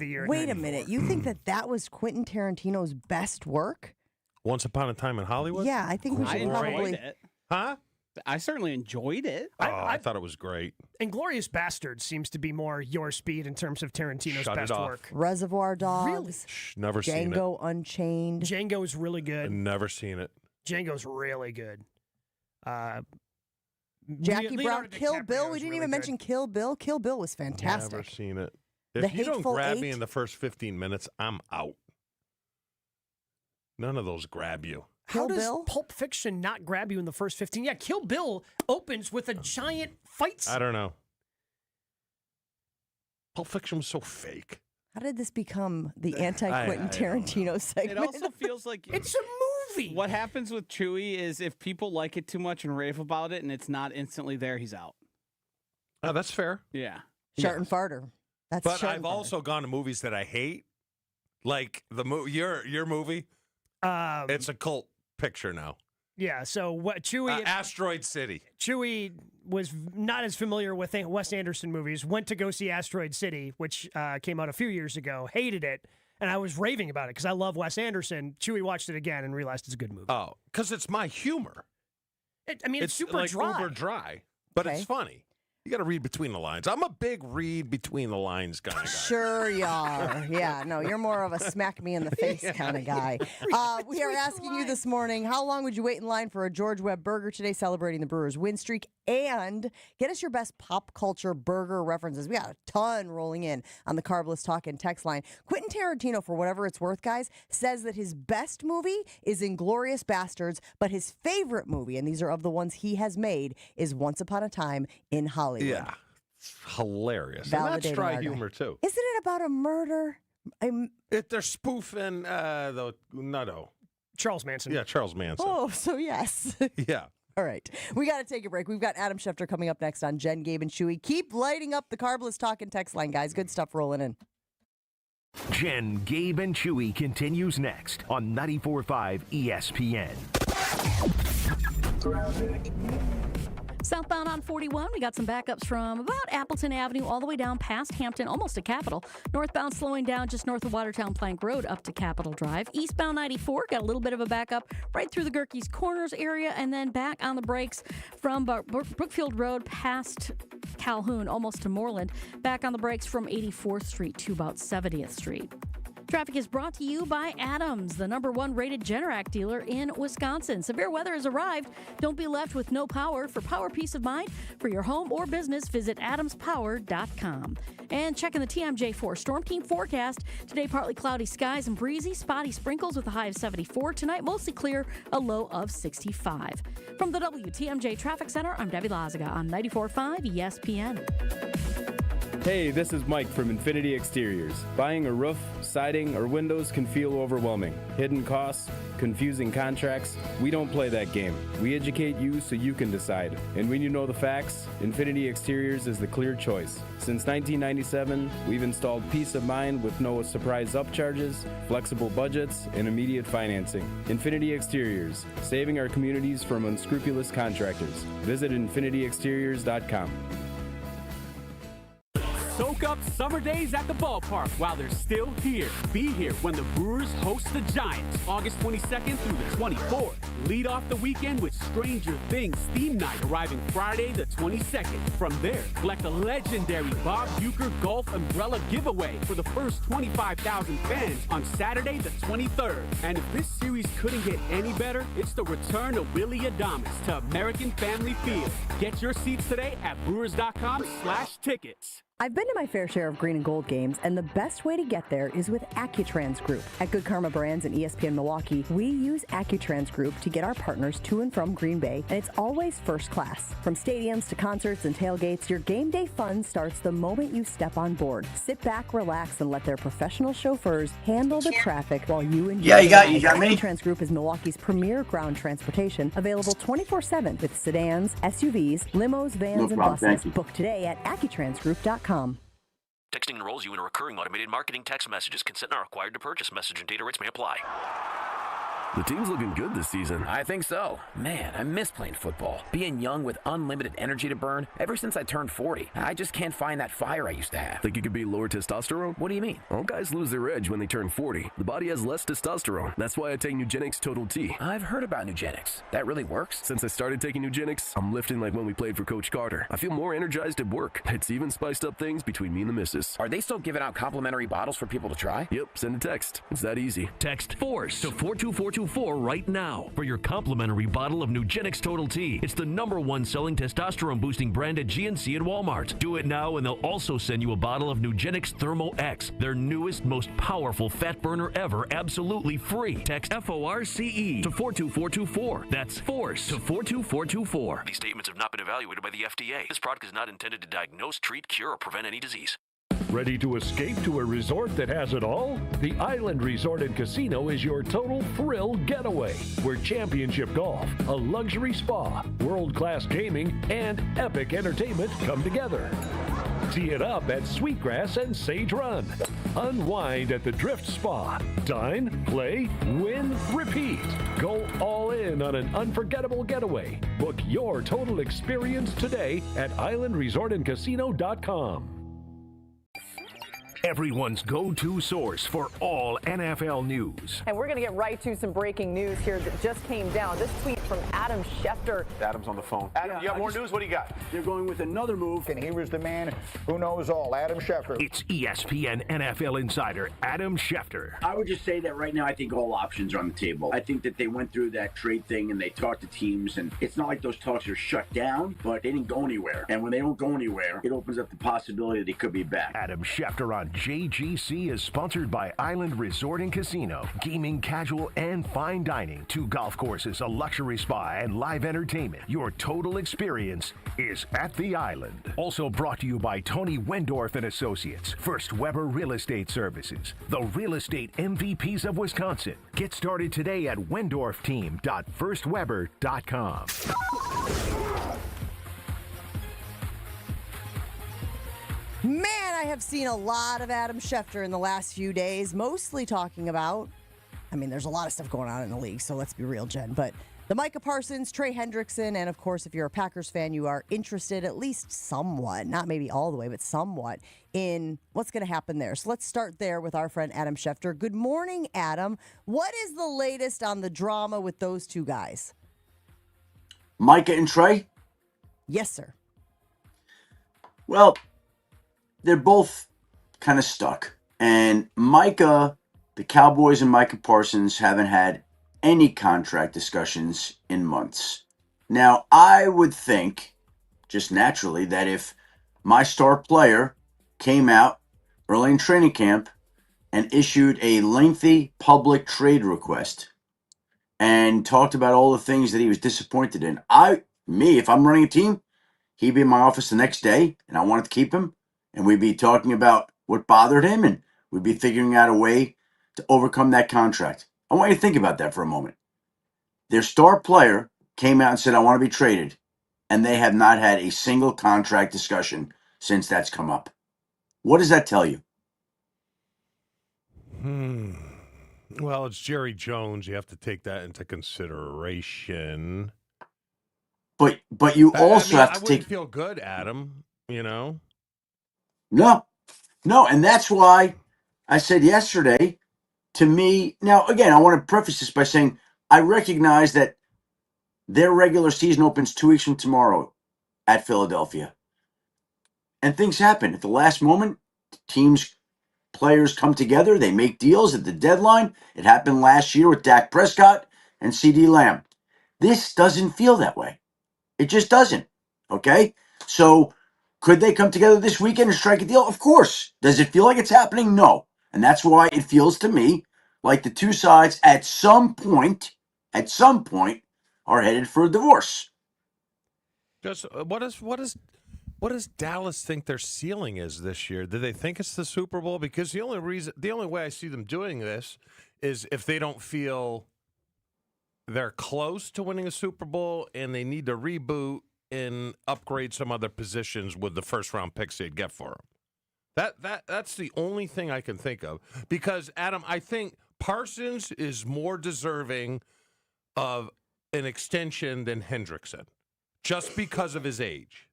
the year. Wait a minute. You think that was Quentin Tarantino's best work? Once Upon a Time in Hollywood? Yeah, I think we should probably. it. Huh? I certainly enjoyed it. I thought it was great. Inglourious Basterds seems to be more your speed in terms of Tarantino's Shut it best off. work. Reservoir Dogs. Really? Never seen it. Django Unchained. Django's really good. Never seen it. Django's really good. Jackie Leonardo Brown. Kill DiCaprio's Bill. We didn't really even good. mention Kill Bill. Kill Bill was fantastic. Never seen it. The If you don't Hateful grab me Eight. in the first 15 minutes, I'm out. None of those grab you. How Kill does Bill? Pulp Fiction not grab you in the first 15? Yeah, Kill Bill opens with a giant fight scene. I don't know. Pulp Fiction was so fake. How did this become the anti-Quentin Tarantino It segment? also feels like It's a movie. what happens with Chewy is if people like it too much and rave about it and it's not instantly there, he's out. Oh, that's fair. Yeah. Shart and Farter. That's But Shart I've and Farter. also gone to movies that I hate. Like your movie. It's a cult picture now. Yeah, so what Chewy Asteroid City. Chewy was not as familiar with Wes Anderson movies, went to go see Asteroid City, which came out a few years ago, hated it, and I was raving about it because I love Wes Anderson. Chewy watched it again and realized it's a good movie. Oh, because it's my humor. It's super like dry. uber dry, but Okay. it's funny. You got to read between the lines. I'm a big read between the lines kind of guy. Sure you are. Yeah, no, you're more of a smack me in the face kind of guy. We are asking you this morning, how long would you wait in line for a George Webb burger today, celebrating the Brewers' win streak? And get us your best pop culture burger references. We got a ton rolling in on the Carbless Talk and text line. Quentin Tarantino, for whatever it's worth, guys, says that his best movie is Inglourious Basterds, but his favorite movie, and these are of the ones he has made, is Once Upon a Time in Hollywood. Yeah, it's hilarious. And that's Validating dry our guy. humor too. Isn't it about a murder? They're spoofing the Nutto. Charles Manson. Yeah, Charles Manson. Oh, so yes. Yeah. All right. We got to take a break. We've got Adam Schefter coming up next on Jen, Gabe, and Chewy. Keep lighting up the Carbless Talk and text line, guys. Good stuff rolling in. Jen, Gabe, and Chewy continues next on 94.5 ESPN. Southbound on 41, we got some backups from about Appleton Avenue all the way down past Hampton, almost to Capitol. Northbound slowing down just north of Watertown Plank Road up to Capitol Drive. Eastbound 94, got a little bit of a backup right through the Gerke's Corners area, and then back on the brakes from Brookfield Road past Calhoun, almost to Moreland. Back on the brakes from 84th Street to about 70th Street. Traffic is brought to you by Adams, the #1 rated Generac dealer in Wisconsin. Severe weather has arrived. Don't be left with no power. For power peace of mind for your home or business, visit adamspower.com. And checking the TMJ4 Storm Team forecast. Today, partly cloudy skies and breezy, spotty sprinkles with a high of 74. Tonight, mostly clear, a low of 65. From the WTMJ Traffic Center, I'm Debbie Lazaga on 94.5 ESPN. Hey, this is Mike from Infinity Exteriors. Buying a roof, siding, or windows can feel overwhelming. Hidden costs, confusing contracts. We don't play that game. We educate you so you can decide. And when you know the facts, Infinity Exteriors is the clear choice. Since 1997, we've installed peace of mind with no surprise upcharges, flexible budgets, and immediate financing. Infinity Exteriors, saving our communities from unscrupulous contractors. Visit infinityexteriors.com. Soak up summer days at the ballpark while they're still here. Be here when the Brewers host the Giants, August 22nd through the 24th. Lead off the weekend with Stranger Things theme night arriving Friday the 22nd. From there, collect a legendary Bob Uecker golf umbrella giveaway for the first 25,000 fans on Saturday the 23rd. And if this series couldn't get any better, it's the return of Willie Adames to American Family Field. Get your seats today at brewers.com/tickets. I've been to my fair share of green and gold games, and the best way to get there is with Accutrans Group. At Good Karma Brands and ESPN Milwaukee, we use Accutrans Group to get our partners to and from Green Bay, and it's always first class. From stadiums to concerts and tailgates, your game day fun starts the moment you step on board. Sit back, relax, and let their professional chauffeurs handle the traffic while you enjoy. Yeah, you got me. Accutrans Group is Milwaukee's premier ground transportation, available 24/7 with sedans, SUVs, limos, vans, and buses. Book today at AccuTransGroup.com. Texting enrolls you in a recurring automated marketing text messages. Consent not required to purchase. Message and data rates may apply. The team's looking good this season. I think so. Man, I miss playing football. Being young with unlimited energy to burn. Ever since I turned 40, I just can't find that fire I used to have. Think you could be lower testosterone? What do you mean? All guys lose their edge when they turn 40. The body has less testosterone. That's why I take Nugenics Total T. I've heard about Nugenics. That really works? Since I started taking Nugenics, I'm lifting like when we played for Coach Carter. I feel more energized at work. It's even spiced up things between me and the missus. Are they still giving out complimentary bottles for people to try? Yep, send a text. It's that easy. Text FORCE to 42424 right now for your complimentary bottle of Nugenics Total T. It's the #1 selling testosterone-boosting brand at GNC and Walmart. Do it now, and they'll also send you a bottle of Nugenics Thermo X, their newest, most powerful fat burner ever, absolutely free. Text FORCE to 42424. That's FORCE to 42424. These statements have not been evaluated by the FDA. This product is not intended to diagnose, treat, cure, or prevent any disease. Ready to escape to a resort that has it all? The Island Resort and Casino is your total thrill getaway, where championship golf, a luxury spa, world-class gaming, and epic entertainment come together. Tee it up at Sweetgrass and Sage Run. Unwind at the Drift Spa. Dine, play, win, repeat. Go all in on an unforgettable getaway. Book your total experience today at islandresortandcasino.com. Everyone's go-to source for all NFL news. And we're going to get right to some breaking news here that just came down. This tweet from Adam Schefter. Adam's on the phone. Adam, you got more news? What do you got? They're going with another move. And he was the man who knows all, Adam Schefter. It's ESPN NFL insider Adam Schefter. I would just say that right now I think all options are on the table. I think that they went through that trade thing and they talked to teams, and it's not like those talks are shut down, but they didn't go anywhere. And when they don't go anywhere, it opens up the possibility they could be back. Adam Schefter on JGC is sponsored by Island Resort and Casino. Gaming, casual, and fine dining. 2 golf courses, a luxury spa, and live entertainment. Your total experience is at the Island. Also brought to you by Tony Wendorf and Associates. First Weber Real Estate Services. The real estate MVPs of Wisconsin. Get started today at wendorfteam.firstweber.com. Man, I have seen a lot of Adam Schefter in the last few days, mostly talking about, there's a lot of stuff going on in the league, so let's be real, Jen, but the Micah Parsons, Trey Hendrickson, and of course, if you're a Packers fan, you are interested at least somewhat, not maybe all the way, but somewhat, in what's going to happen there. So let's start there with our friend Adam Schefter. Good morning, Adam. What is the latest on the drama with those two guys? Micah and Trey? Yes, sir. Well, they're both kind of stuck. And Micah, the Cowboys and Micah Parsons haven't had any contract discussions in months. Now, I would think, just naturally, that if my star player came out early in training camp and issued a lengthy public trade request and talked about all the things that he was disappointed in, if I'm running a team, he'd be in my office the next day and I wanted to keep him. And we'd be talking about what bothered him, and we'd be figuring out a way to overcome that contract. I want you to think about that for a moment. Their star player came out and said, I want to be traded, and they have not had a single contract discussion since that's come up. What does that tell you? Well, it's Jerry Jones. You have to take that into consideration. But you also have to I wouldn't feel good, Adam, No, and that's why I said yesterday, to me, now again, I want to preface this by saying I recognize that their regular season opens 2 weeks from tomorrow at Philadelphia. And things happen at the last moment. Players come together, they make deals at the deadline. It happened last year with Dak Prescott and CeeDee Lamb. This doesn't feel that way. It just doesn't, okay? So could they come together this weekend and strike a deal? Of course. Does it feel like it's happening? No. And that's why it feels to me like the two sides at some point, are headed for a divorce. Just what does Dallas think their ceiling is this year? Do they think it's the Super Bowl? Because the only way I see them doing this is if they don't feel they're close to winning a Super Bowl and they need to reboot and upgrade some other positions with the first-round picks they'd get for them. That's the only thing I can think of. Because, Adam, I think Parsons is more deserving of an extension than Hendrickson, just because of his age.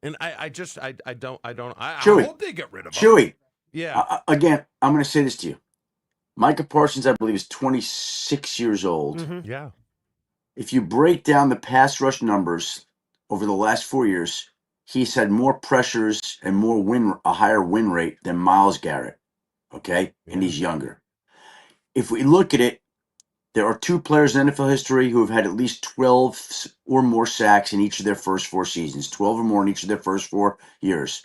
And I hope they get rid of him. Chewy. Yeah. Again, I'm going to say this to you. Micah Parsons, I believe, is 26 years old. Mm-hmm. Yeah. If you break down the pass rush numbers over the last 4 years, he's had more pressures and a higher win rate than Myles Garrett. Okay? And he's younger. If we look at it, there are 2 players in NFL history who have had at least 12 or more sacks in each of their first 4 seasons, 12 or more in each of their first 4 years.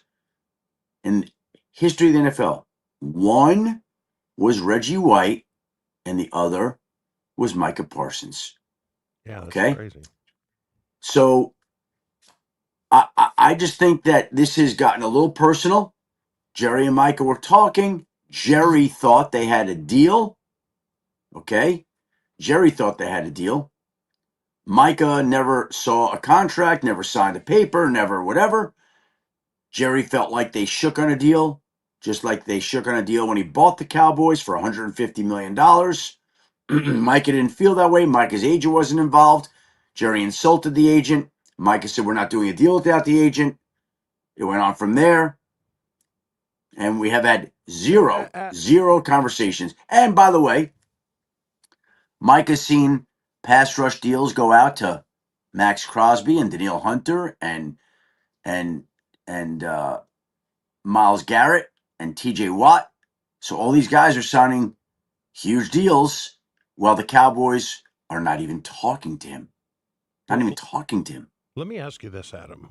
In history of the NFL, one was Reggie White, and the other was Micah Parsons. Yeah, that's okay? Crazy. So I just think that this has gotten a little personal. Jerry and Micah were talking. Jerry thought they had a deal. Okay? Jerry thought they had a deal. Micah never saw a contract, never signed a paper, never whatever. Jerry felt like they shook on a deal, just like they shook on a deal when he bought the Cowboys for $150 million. Micah didn't feel that way. Micah's agent wasn't involved. Jerry insulted the agent. Micah said, we're not doing a deal without the agent. It went on from there. And we have had zero conversations. And by the way, Micah's seen pass rush deals go out to Max Crosby and Danielle Hunter and Myles Garrett and TJ Watt. So all these guys are signing huge deals while the Cowboys are not even talking to him. Not even talking to him. Let me ask you this, Adam,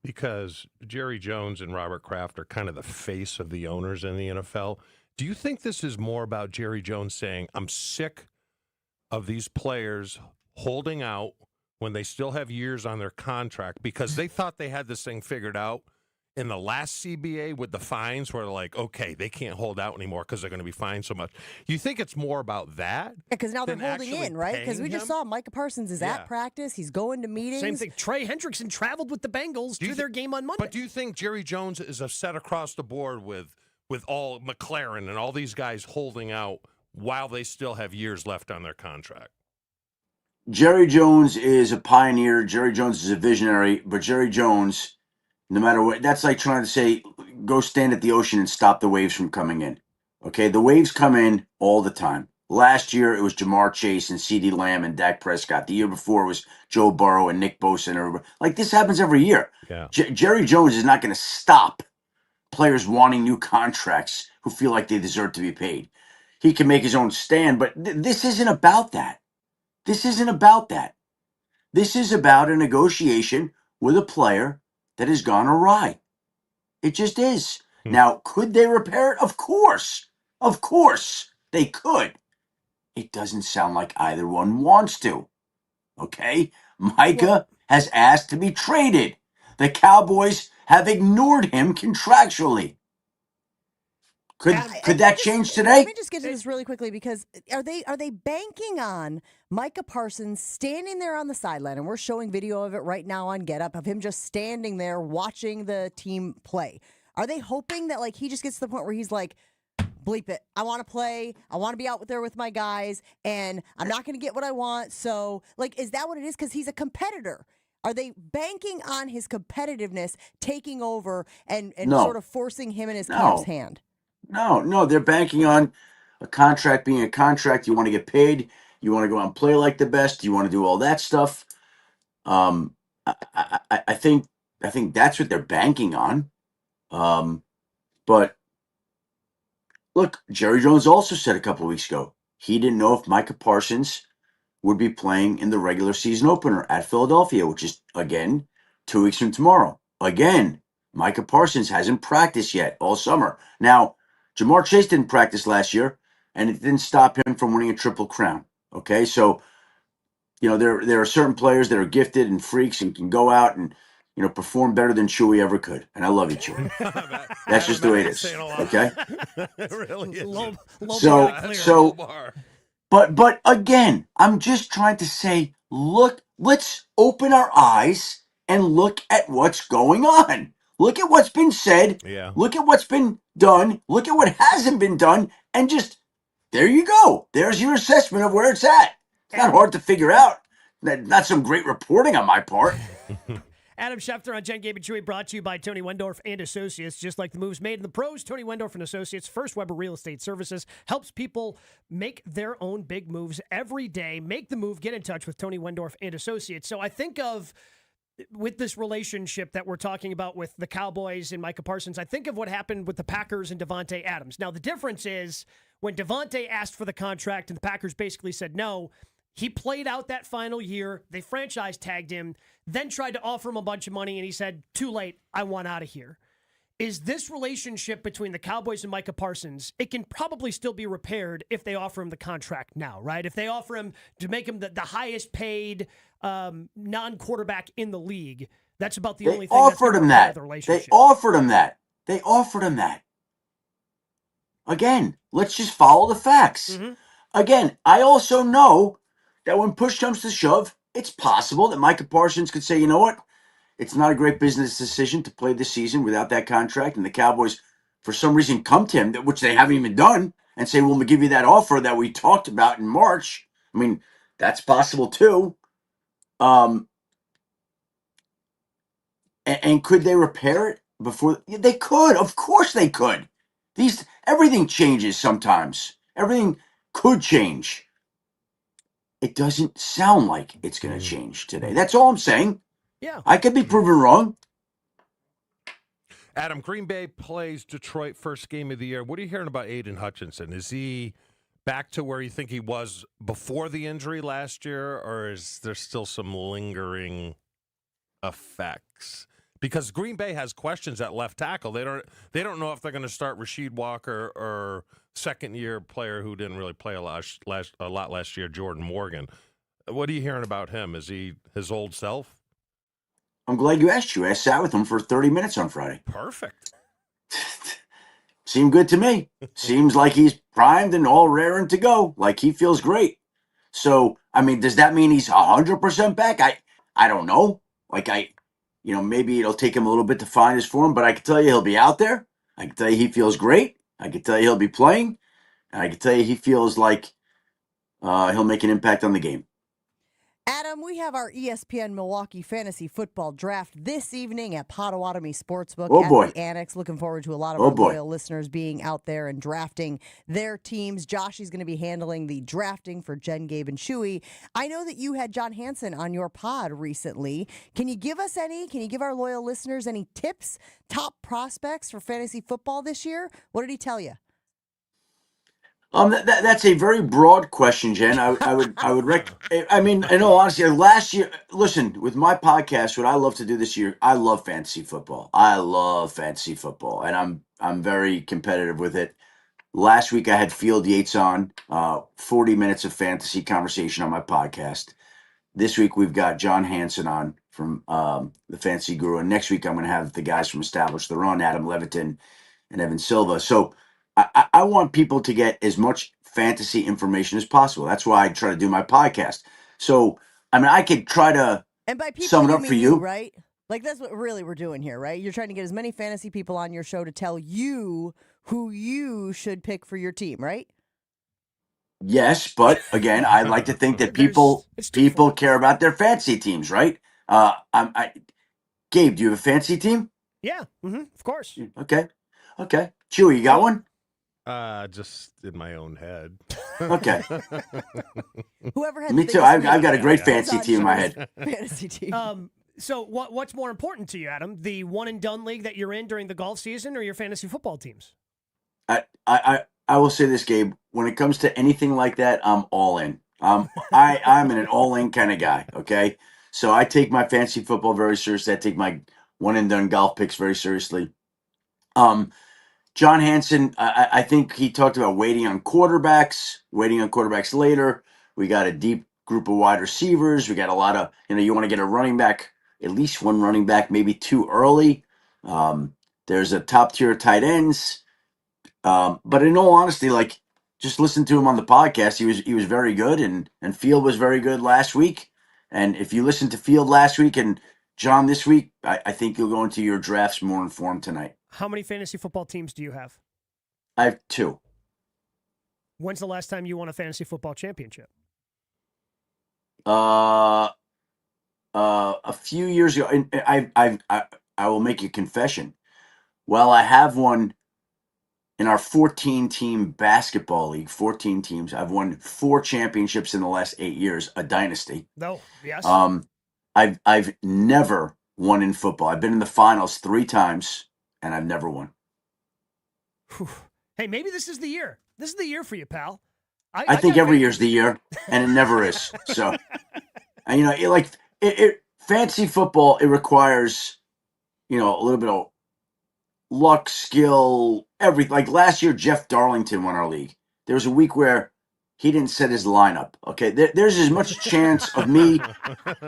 because Jerry Jones and Robert Kraft are kind of the face of the owners in the NFL. Do you think this is more about Jerry Jones saying, I'm sick of these players holding out when they still have years on their contract because they thought they had this thing figured out in the last CBA with the fines where they're like, okay, they can't hold out anymore because they're going to be fined so much. You think it's more about that? Yeah, because now they're holding in, right? Because we just saw Micah Parsons is at practice. He's going to meetings. Same thing. Trey Hendrickson traveled with the Bengals to their game on Monday. But do you think Jerry Jones is upset across the board with all McLaren and all these guys holding out while they still have years left on their contract? Jerry Jones is a pioneer. Jerry Jones is a visionary. But Jerry Jones, no matter what, that's like trying to say, go stand at the ocean and stop the waves from coming in. Okay, the waves come in all the time. Last year, it was Jamar Chase and CeeDee Lamb and Dak Prescott. The year before, it was Joe Burrow and Nick Bosa and everybody. Like, this happens every year. Yeah. Jerry Jones is not going to stop players wanting new contracts who feel like they deserve to be paid. He can make his own stand, but this isn't about that. This isn't about that. This is about a negotiation with a player that has gone awry. It just is. Now, could they repair it? Of course. Of course they could. It doesn't sound like either one wants to. Okay? Micah has asked to be traded. The Cowboys have ignored him contractually. Could that change today? Let me just get to this really quickly because are they banking on Micah Parsons standing there on the sideline, and we're showing video of it right now on Get Up of him just standing there watching the team play. Are they hoping that like he just gets to the point where he's like, bleep it, I want to play, I want to be out there with my guys, and I'm not going to get what I want. So like, is that what it is? Because he's a competitor. Are they banking on his competitiveness taking over and sort of forcing him in his camp's hand? No, they're banking on a contract being a contract. You want to get paid. You want to go out and play like the best. You want to do all that stuff. I think that's what they're banking on. But look, Jerry Jones also said a couple of weeks ago he didn't know if Micah Parsons would be playing in the regular season opener at Philadelphia, which is again 2 weeks from tomorrow. Again, Micah Parsons hasn't practiced yet all summer. Now, Jamar Chase didn't practice last year, and it didn't stop him from winning a Triple Crown. Okay, so there are certain players that are gifted and freaks and can go out and perform better than Chewy ever could. And I love you, Chewy. That's just the way it is. Okay. It really is. But again, I'm just trying to say, look, let's open our eyes and look at what's going on. Look at what's been said. Yeah. Look at what's been done. Look at what hasn't been done. And just There you go. There's your assessment of where it's at. It's not hard to figure out. Not some great reporting on my part. Adam Schefter on Jen, Gabe, and Chewy, brought to you by Tony Wendorf and Associates. Just like the moves made in the pros, Tony Wendorf and Associates, First Weber Real Estate Services, helps people make their own big moves every day. Make the move. Get in touch with Tony Wendorf and Associates. So I think of, with this relationship that we're talking about with the Cowboys and Micah Parsons, I think of what happened with the Packers and Davante Adams. Now, the difference is when Davante asked for the contract and the Packers basically said no, he played out that final year. They franchise tagged him, then tried to offer him a bunch of money, and he said, too late, I want out of here. Is this relationship between the Cowboys and Micah Parsons, it can probably still be repaired if they offer him the contract now, right? If they offer him to make him the highest paid non-quarterback in the league, that's about the only thing that's going to repair the relationship. They offered him that. They offered him that. Again, let's just follow the facts. Mm-hmm. Again, I also know that when push comes to shove, it's possible that Micah Parsons could say, you know what? It's not a great business decision to play this season without that contract. And the Cowboys, for some reason, come to him, which they haven't even done, and say, we'll give you that offer that we talked about in March. I mean, that's possible too. And could they repair it before? Yeah, they could. Of course they could. Everything changes sometimes. Everything could change. It doesn't sound like it's going to change today. That's all I'm saying. Yeah. I could be proven wrong. Adam, Green Bay plays Detroit first game of the year. What are you hearing about Aiden Hutchinson? Is he back to where you think he was before the injury last year, or is there still some lingering effects? Because Green Bay has questions at left tackle. They don't know if they're going to start Rasheed Walker or second-year player who didn't really play a lot last year, Jordan Morgan. What are you hearing about him? Is he his old self? I'm glad you asked you. I sat with him for 30 minutes on Friday. Perfect. Seemed good to me. Seems like he's primed and all raring to go. Like he feels great. So, I mean, does that mean he's 100% back? I don't know. Maybe it'll take him a little bit to find his form, but I can tell you he'll be out there. I can tell you he feels great. I can tell you he'll be playing. And I can tell you he feels like he'll make an impact on the game. Adam, we have our ESPN Milwaukee Fantasy Football Draft this evening at Potawatomi Sportsbook at the Annex. Looking forward to a lot of our loyal listeners being out there and drafting their teams. Josh is going to be handling the drafting for Jen, Gabe, and Chewy. I know that you had John Hansen on your pod recently. Can you give our loyal listeners any tips, top prospects for fantasy football this year? What did he tell you? That's a very broad question, Jen. I mean, in all honesty, last year, listen, with my podcast, what I love to do this year, I love fantasy football. And I'm very competitive with it. Last week I had Field Yates on, 40 minutes of fantasy conversation on my podcast. This week we've got John Hansen on from the Fantasy Guru. And next week I'm going to have the guys from Establish the Run, Adam Levitin and Evan Silva. So I want people to get as much fantasy information as possible. That's why I try to do my podcast. So, I mean, I could try to sum it up for you. Right? Like, that's what really we're doing here, right? You're trying to get as many fantasy people on your show to tell you who you should pick for your team, right? Yes, but again, I like to think that people care about their fantasy teams, right? Gabe, do you have a fantasy team? Yeah, of course. Okay. Chewy, you got one? Just in my own head. Okay. Whoever has Me too. I've got a great fantasy team in my head. Fantasy team. So what's more important to you, Adam? The one and done league that you're in during the golf season, or your fantasy football teams? I will say this, Gabe. When it comes to anything like that, I'm all in. I'm an all in kind of guy. Okay, so I take my fantasy football very seriously. I take my one and done golf picks very seriously. John Hansen, I think he talked about waiting on quarterbacks later. We got a deep group of wide receivers. We got a lot of, you want to get a running back, at least one running back, maybe two early. There's a top tier tight ends. But in all honesty, like, just listen to him on the podcast. He was very good, and Field was very good last week. And if you listen to Field last week and John this week, I think you'll go into your drafts more informed tonight. How many fantasy football teams do you have? I have two. When's the last time you won a fantasy football championship? A few years ago, and I will make a confession. While I have won in our 14-team basketball league, 14 teams, I've won 4 championships in the last 8 years, a dynasty. No, yes. I've never won in football. I've been in the finals 3 times, and I've never won. Whew. Hey, maybe this is the year. This is the year for you, pal. I think every year's the year, and it never is. So, and, you know, fantasy football, it requires, you know, a little bit of luck, skill, everything. Like last year, Jeff Darlington won our league. There was a week where he didn't set his lineup. Okay, there's as much chance of me.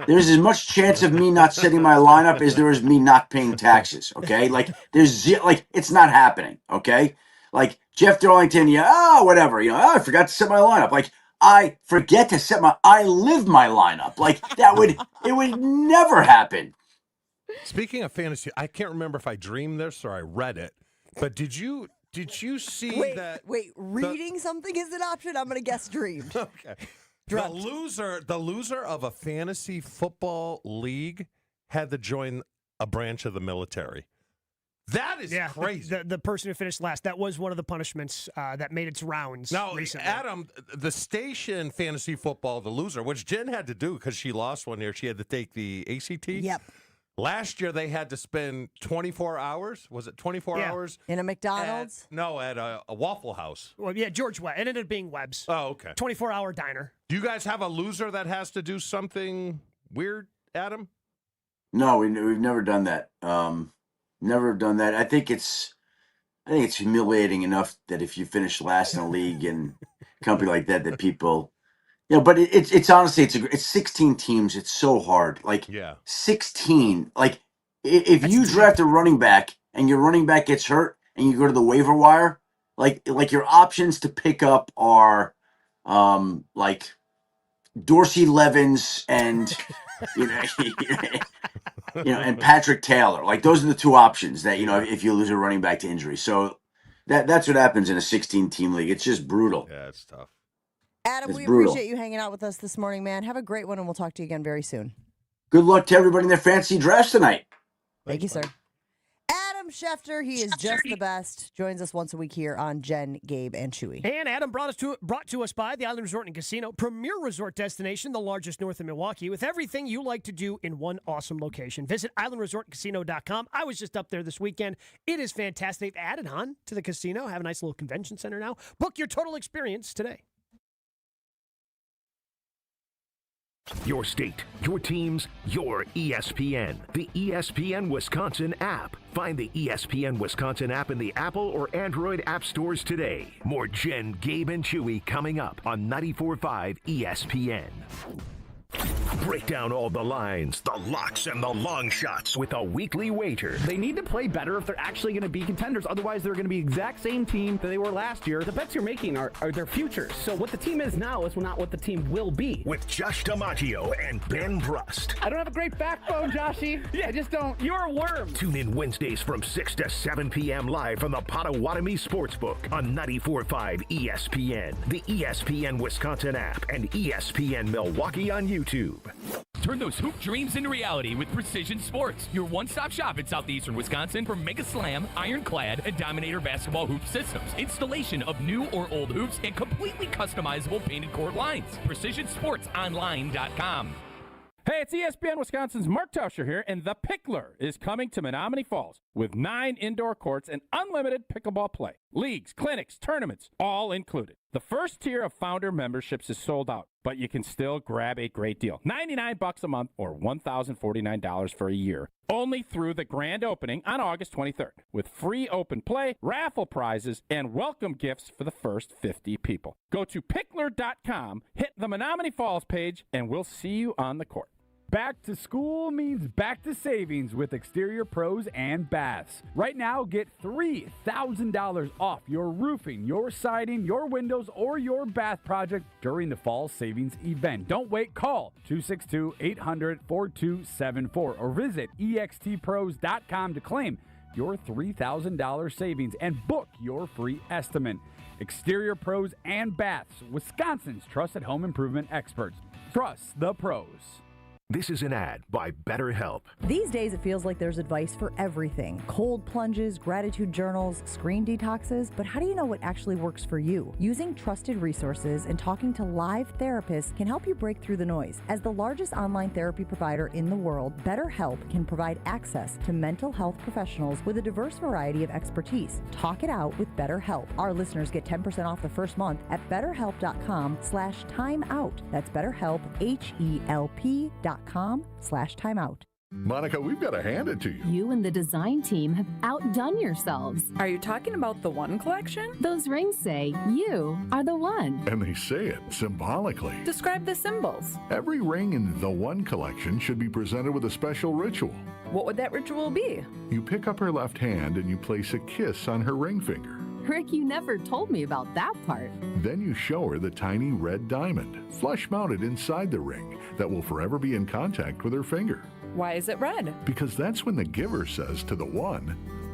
There's as much chance of me not setting my lineup as there is me not paying taxes. Okay, like it's not happening. Okay, like Jeff Darlington, whatever. You know, I forgot to set my lineup. Like I forget to set I live my lineup. Like it would never happen. Speaking of fantasy, I can't remember if I dreamed this or I read it, but did you see that? Wait, reading something is an option? I'm going to guess dreamed. Okay. The loser of a fantasy football league had to join a branch of the military. That is crazy. The person who finished last, that was one of the punishments that made its rounds recently. Adam, the station fantasy football, the loser, which Jen had to do because she lost one year. She had to take the ACT. Yep. Last year, they had to spend 24 hours. Was it 24 hours? In a McDonald's? At a Waffle House. Well, yeah, George Webb. It ended up being Webb's. Oh, okay. 24-hour diner. Do you guys have a loser that has to do something weird, Adam? No, we've never done that. Never done that. I think it's humiliating enough that if you finish last in a league and a company like that people... Yeah, but it's honestly it's 16 teams. It's so hard. 16. Like if you draft a running back and your running back gets hurt and you go to the waiver wire, like your options to pick up are like Dorsey Levens and and Patrick Taylor. Like those are the 2 options that if you lose a running back to injury. So that's what happens in a 16-team league. It's just brutal. Yeah, it's tough. Adam, it's we brutal. appreciate you hanging out with us this morning, man. Have a great one, and we'll talk to you again very soon. Good luck to everybody in their fantasy drafts tonight. Thank you, sir. Adam Schefter, he is just the best. Joins us once a week here on Jen, Gabe, and Chewy. And Adam brought to us by the Island Resort and Casino, premier resort destination, the largest north of Milwaukee, with everything you like to do in one awesome location. Visit islandresortcasino.com. I was just up there this weekend. It is fantastic. They've added on to the casino, have a nice little convention center now. Book your total experience today. Your state, your teams, your ESPN. The ESPN Wisconsin app. Find the ESPN Wisconsin app in the Apple or Android app stores today. More Jen, Gabe, and Chewy coming up on 94.5 ESPN. Break down all the lines, the locks, and the long shots with a weekly wager. They need to play better if they're actually going to be contenders. Otherwise, they're going to be the exact same team that they were last year. The bets you're making are their futures. So what the team is now is not what the team will be. With Josh DiMaggio and Ben Brust. I don't have a great backbone, Joshy. I just don't. You're a worm. Tune in Wednesdays from 6 to 7 p.m. live from the Potawatomi Sportsbook on 94.5 ESPN, the ESPN Wisconsin app, and ESPN Milwaukee on YouTube. Turn those hoop dreams into reality with Precision Sports, your one-stop shop in southeastern Wisconsin for Mega Slam, Ironclad, and Dominator basketball hoop systems. Installation of new or old hoops and completely customizable painted court lines. PrecisionSportsOnline.com. Hey, it's ESPN Wisconsin's Mark Tauscher here, and The Pickler is coming to Menominee Falls with 9 indoor courts and unlimited pickleball play. Leagues, clinics, tournaments, all included. The first tier of founder memberships is sold out, but you can still grab a great deal. $99 a month or $1,049 for a year. Only through the grand opening on August 23rd, with free open play, raffle prizes, and welcome gifts for the first 50 people. Go to pickler.com, hit the Menominee Falls page, and we'll see you on the court. Back to school means back to savings with Exterior Pros and Baths. Right now, get $3,000 off your roofing, your siding, your windows, or your bath project during the fall savings event. Don't wait. Call 262-800-4274 or visit extpros.com to claim your $3,000 savings and book your free estimate. Exterior Pros and Baths, Wisconsin's trusted home improvement experts. Trust the pros. This is an ad by BetterHelp. These days, it feels like there's advice for everything. Cold plunges, gratitude journals, screen detoxes. But how do you know what actually works for you? Using trusted resources and talking to live therapists can help you break through the noise. As the largest online therapy provider in the world, BetterHelp can provide access to mental health professionals with a diverse variety of expertise. Talk it out with BetterHelp. Our listeners get 10% off the first month at betterhelp.com/timeout. That's BetterHelp, HELP.com/timeout. Monica, we've got to hand it to you. You and the design team have outdone yourselves. Are you talking about the One collection? Those rings say you are the one. And they say it symbolically. Describe the symbols. Every ring in the One collection should be presented with a special ritual. What would that ritual be? You pick up her left hand and you place a kiss on her ring finger. Rick, you never told me about that part. Then you show her the tiny red diamond, flush mounted inside the ring, that will forever be in contact with her finger. Why is it red? Because that's when the giver says to the one,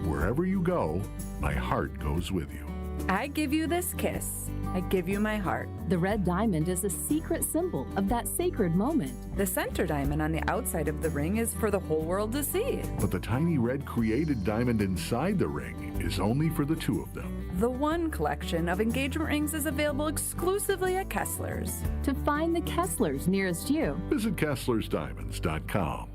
wherever you go, my heart goes with you. I give you this kiss. I give you my heart. The red diamond is a secret symbol of that sacred moment. The center diamond on the outside of the ring is for the whole world to see. But the tiny red created diamond inside the ring is only for the two of them. The One collection of engagement rings is available exclusively at Kessler's. To find the Kessler's nearest you, visit KesslersDiamonds.com.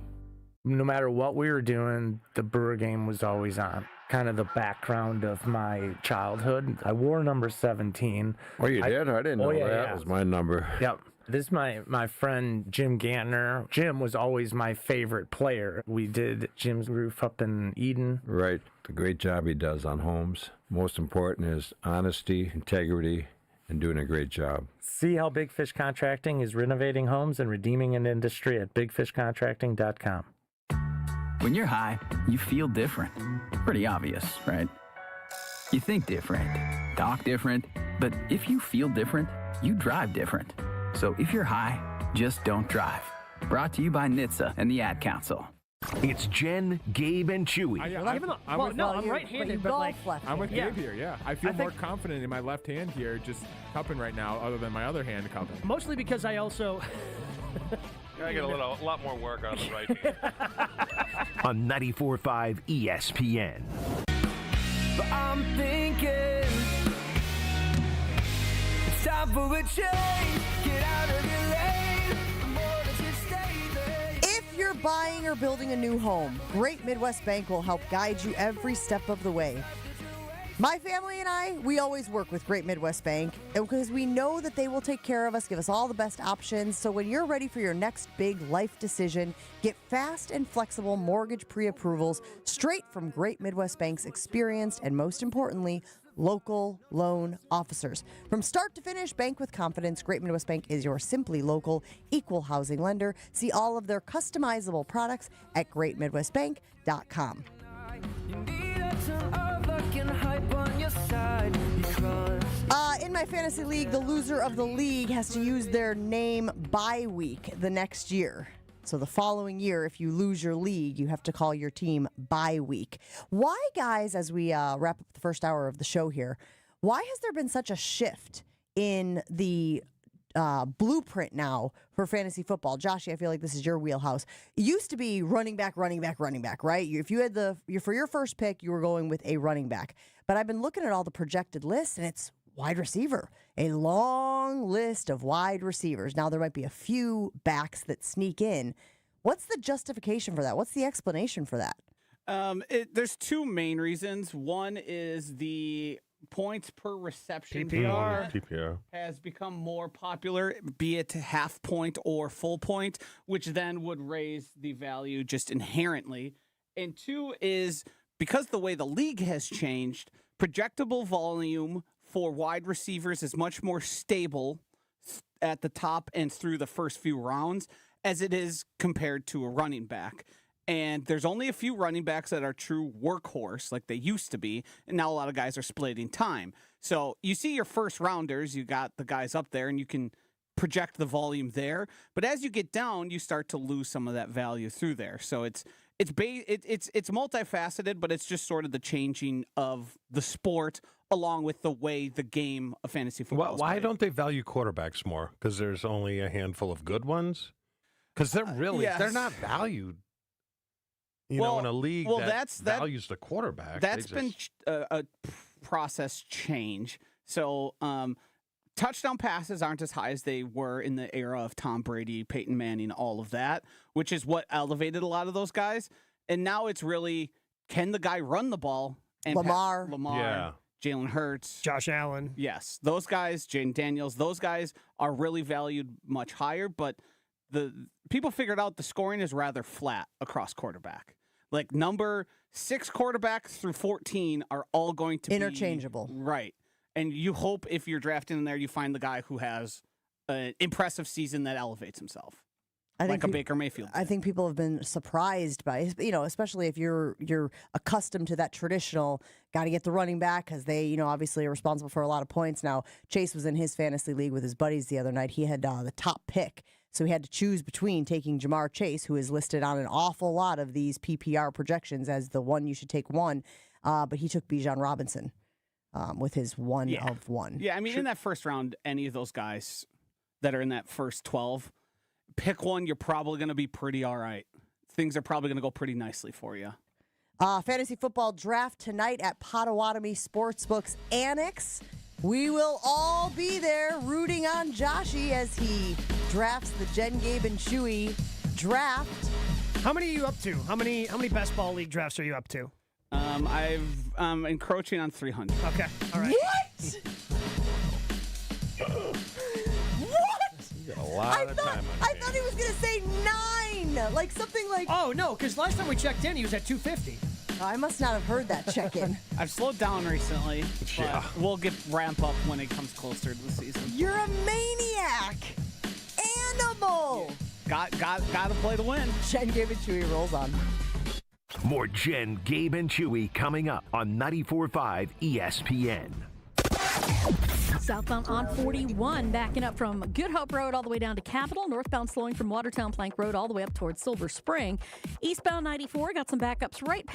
No matter what we were doing, the Brewer game was always on. Kind of the background of my childhood. I wore number 17. Oh, you did? I didn't know that was my number. Yep. This is my friend Jim Gantner. Jim was always my favorite player. We did Jim's roof up in Eden. Right. The great job he does on homes. Most important is honesty, integrity, and doing a great job. See how Big Fish Contracting is renovating homes and redeeming an industry at bigfishcontracting.com. When you're high, you feel different. Pretty obvious, right? You think different, talk different, but if you feel different, you drive different. So if you're high, just don't drive. Brought to you by NHTSA and the Ad Council. It's Jen, Gabe, and Chewy. I'm right-handed, but like I'm with Gabe here. Yeah, I feel more confident in my left hand here, just cupping right now, other than my other hand cupping. Mostly because I also. I get a lot more work on the right hand. On 94.5 ESPN. But I'm thinking it's time for a change. Get out of your lane. More than just stay there. If you're buying or building a new home, Great Midwest Bank will help guide you every step of the way. My family and I, we always work with Great Midwest Bank because we know that they will take care of us, give us all the best options. So when you're ready for your next big life decision, get fast and flexible mortgage pre-approvals straight from Great Midwest Bank's experienced and, most importantly, local loan officers. From start to finish, bank with confidence. Great Midwest Bank is your simply local equal housing lender. See all of their customizable products at greatmidwestbank.com. In my fantasy league, the loser of the league has to use their name bye week the next year. So the following year, if you lose your league, you have to call your team bye week. Why, guys, as we wrap up the first hour of the show here, why has there been such a shift in the blueprint now for fantasy football? Joshy, I feel like this is your wheelhouse. It used to be running back, right? If you had for your first pick, you were going with a running back. But I've been looking at all the projected lists, and it's wide receiver. A long list of wide receivers. Now, there might be a few backs that sneak in. What's the justification for that? What's the explanation for that? There's two main reasons. One is the points per reception PPR has become more popular, be it half point or full point, which then would raise the value just inherently. And two is because the way the league has changed, projectable volume for wide receivers is much more stable at the top and through the first few rounds as it is compared to a running back. And there's only a few running backs that are true workhorse like they used to be, and now a lot of guys are splitting time. So you see your first rounders, you got the guys up there, and you can project the volume there. But as you get down, you start to lose some of that value through there. So it's multifaceted, but it's just sort of the changing of the sport along with the way the game of fantasy football is Why played. don't they value quarterbacks more? Because there's only a handful of good ones? Because they're they're not valued. You know, in a league that values the quarterback. That's been a process change. So touchdown passes aren't as high as they were in the era of Tom Brady, Peyton Manning, all of that, which is what elevated a lot of those guys. And now it's really, can the guy run the ball? And Lamar. Jalen Hurts. Josh Allen. Yes. Those guys, Jaden Daniels, those guys are really valued much higher, but the people figured out the scoring is rather flat across quarterback. Like number 6 quarterbacks through 14 are all going to interchangeable. Right. And you hope if you're drafting in there, you find the guy who has an impressive season that elevates himself. Like a Baker Mayfield. I think people have been surprised by, especially if you're accustomed to that traditional, got to get the running back because they, obviously are responsible for a lot of points. Now, Chase was in his fantasy league with his buddies the other night. He had the top pick. So he had to choose between taking Jamar Chase, who is listed on an awful lot of these PPR projections as the one you should take one. But he took Bijan Robinson with his one of one. Yeah, I mean, in that first round, any of those guys that are in that first 12, pick one, you're probably going to be pretty all right. Things are probably going to go pretty nicely for you. Fantasy football draft tonight at Potawatomi Sportsbook's Annex. We will all be there rooting on Joshy as he drafts the Jen, Gabe, and Chewy draft. How many are you up to? How many best ball league drafts are you up to? I'm encroaching on 300. Okay, all right. What? A lot of time. I thought he was going to say 9, like something like. Oh no, because last time we checked in, he was at 250. I must not have heard that check-in. I've slowed down recently. But we'll ramp up when it comes closer to the season. You're a maniac, animal. Got to play to win. Jen, Gabe, and Chewy rolls on. More Jen, Gabe, and Chewy coming up on 94.5 ESPN. Southbound on 41, backing up from Good Hope Road all the way down to Capitol. Northbound slowing from Watertown Plank Road all the way up towards Silver Spring. Eastbound 94, got some backups right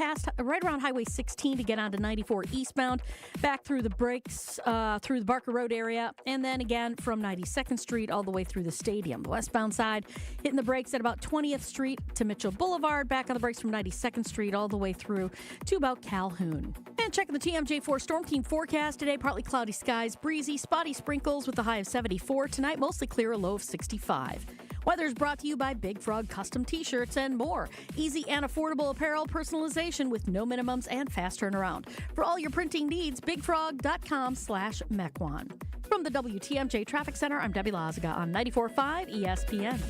around Highway 16 to get onto 94 eastbound. Back through the breaks, through the Barker Road area. And then again from 92nd Street all the way through the stadium. The westbound side, hitting the brakes at about 20th Street to Mitchell Boulevard. Back on the brakes from 92nd Street all the way through to about Calhoun. And checking the TMJ4 Storm Team forecast today, partly cloudy skies, breezy, spotty sprinkles with a high of 74. Tonight, mostly clear, a low of 65. Weather is brought to you by Big Frog Custom T-shirts and more. Easy and affordable apparel personalization with no minimums and fast turnaround. For all your printing needs, bigfrog.com/Mequon. From the WTMJ Traffic Center, I'm Debbie Lazaga on 94.5 ESPN.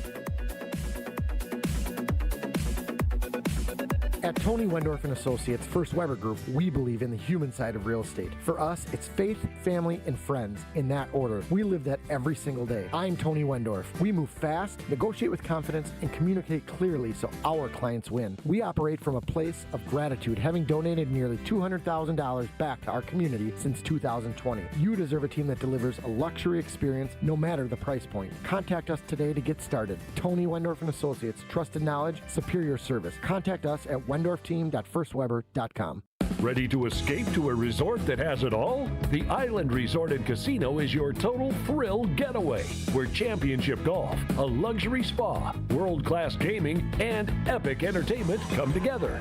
At Tony Wendorf & Associates First Weber Group, we believe in the human side of real estate. For us, it's faith, family, and friends in that order. We live that every single day. I'm Tony Wendorf. We move fast, negotiate with confidence, and communicate clearly so our clients win. We operate from a place of gratitude, having donated nearly $200,000 back to our community since 2020. You deserve a team that delivers a luxury experience no matter the price point. Contact us today to get started. Tony Wendorf & Associates, trusted knowledge, superior service. Contact us at WendorfTeam.firstweber.com. Ready to escape to a resort that has it all? The Island Resort and Casino is your total thrill getaway, where championship golf, a luxury spa, world-class gaming, and epic entertainment come together.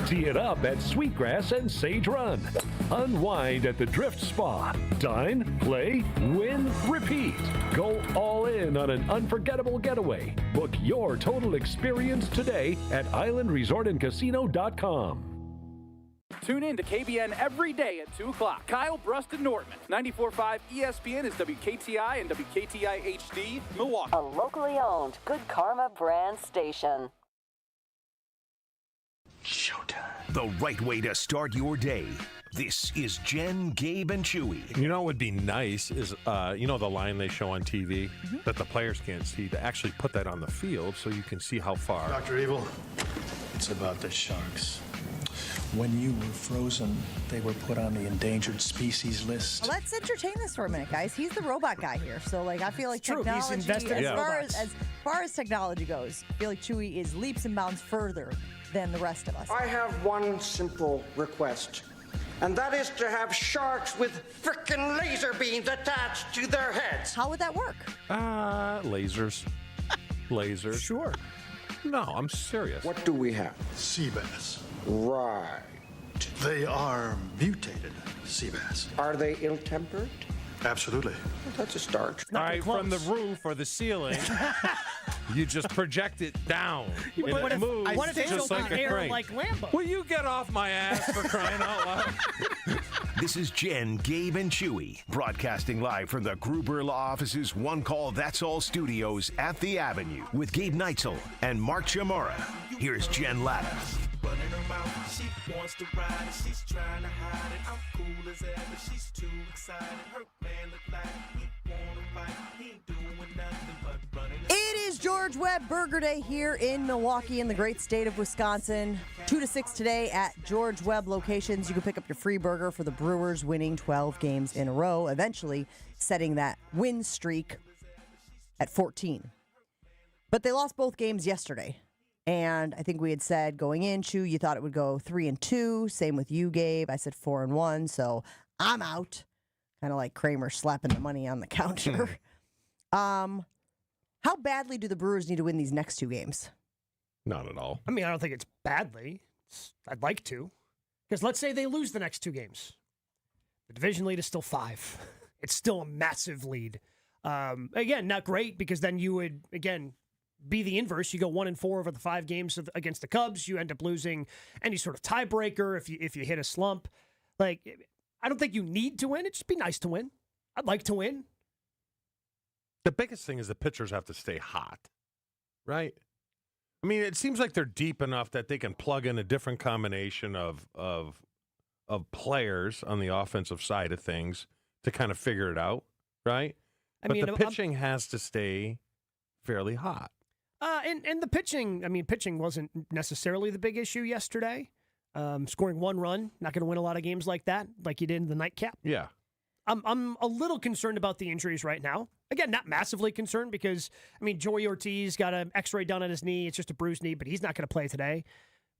Tee it up at Sweetgrass and Sage Run. Unwind at the Drift Spa. Dine, play, win, repeat. Go all in on an unforgettable getaway. Book your total experience today at islandresortandcasino.com. Tune in to KBN every day at 2 o'clock. Kyle Bruston Nortman. 94.5 ESPN is WKTI and WKTI HD, Milwaukee. A locally owned Good Karma brand station. Showtime. The right way to start your day. This is Jen, Gabe, and Chewy. You know what would be nice is, the line they show on TV that the players can't see, to actually put that on the field so you can see how far. Dr. Evil, it's about the sharks. When you were frozen, they were put on the endangered species list. Well, let's entertain this for a minute, guys. He's the robot guy here, so I feel like technology, He's invested in robots. as far as technology goes, I feel like Chewy is leaps and bounds further than the rest of us. I have one simple request. and that is to have sharks with frickin' laser beams attached to their heads. How would that work? Lasers. Lasers. Sure. No, I'm serious. What do we have? Sea bass. Right. They are mutated sea bass. Are they ill-tempered? Absolutely. Well, that's a start. All right, from the roof or the ceiling, you just project it down. And What it if- moves what if they just don't like air a crane. like Lambo? Will you get off my ass for crying out loud? This is Jen, Gabe, and Chewy, broadcasting live from the Gruber Law Office's One Call That's All studios at the Avenue with Gabe Neitzel and Mark Chamora. Here's Jen Latta. Running around, she wants to ride and she's trying to hide it. I'm cool as ever, she's too excited. Her man look like he wanna fight. He ain't doing nothing but running. It is George Webb Burger Day here in Milwaukee in the great state of Wisconsin. 2 to 6 today at George Webb locations. You can pick up your free burger for the Brewers winning 12 games in a row, eventually setting that win streak at 14. But they lost both games yesterday. And I think we had said going in, Chew, you thought it would go 3-2. Same with you, Gabe. I said 4-1. So I'm out. Kind of like Kramer slapping the money on the counter. How badly do the Brewers need to win these next 2 games? Not at all. I mean, I don't think it's badly. I'd like to. Because let's say they lose the next 2 games. The division lead is still 5. It's still a massive lead. Again, not great because then you would, again, be the inverse. You go 1-4 over the 5 games against the Cubs. You end up losing any sort of tiebreaker if you hit a slump. Like, I don't think you need to win. It'd just be nice to win. I'd like to win. The biggest thing is the pitchers have to stay hot, right? I mean, it seems like they're deep enough that they can plug in a different combination of players on the offensive side of things to kind of figure it out, right? But the pitching has to stay fairly hot. And the pitching, I mean, pitching wasn't necessarily the big issue yesterday. Scoring 1 run, not going to win a lot of games like that, like you did in the nightcap. Yeah. I'm a little concerned about the injuries right now. Again, not massively concerned because, I mean, Joey Ortiz got an x-ray done on his knee. It's just a bruised knee, but he's not going to play today.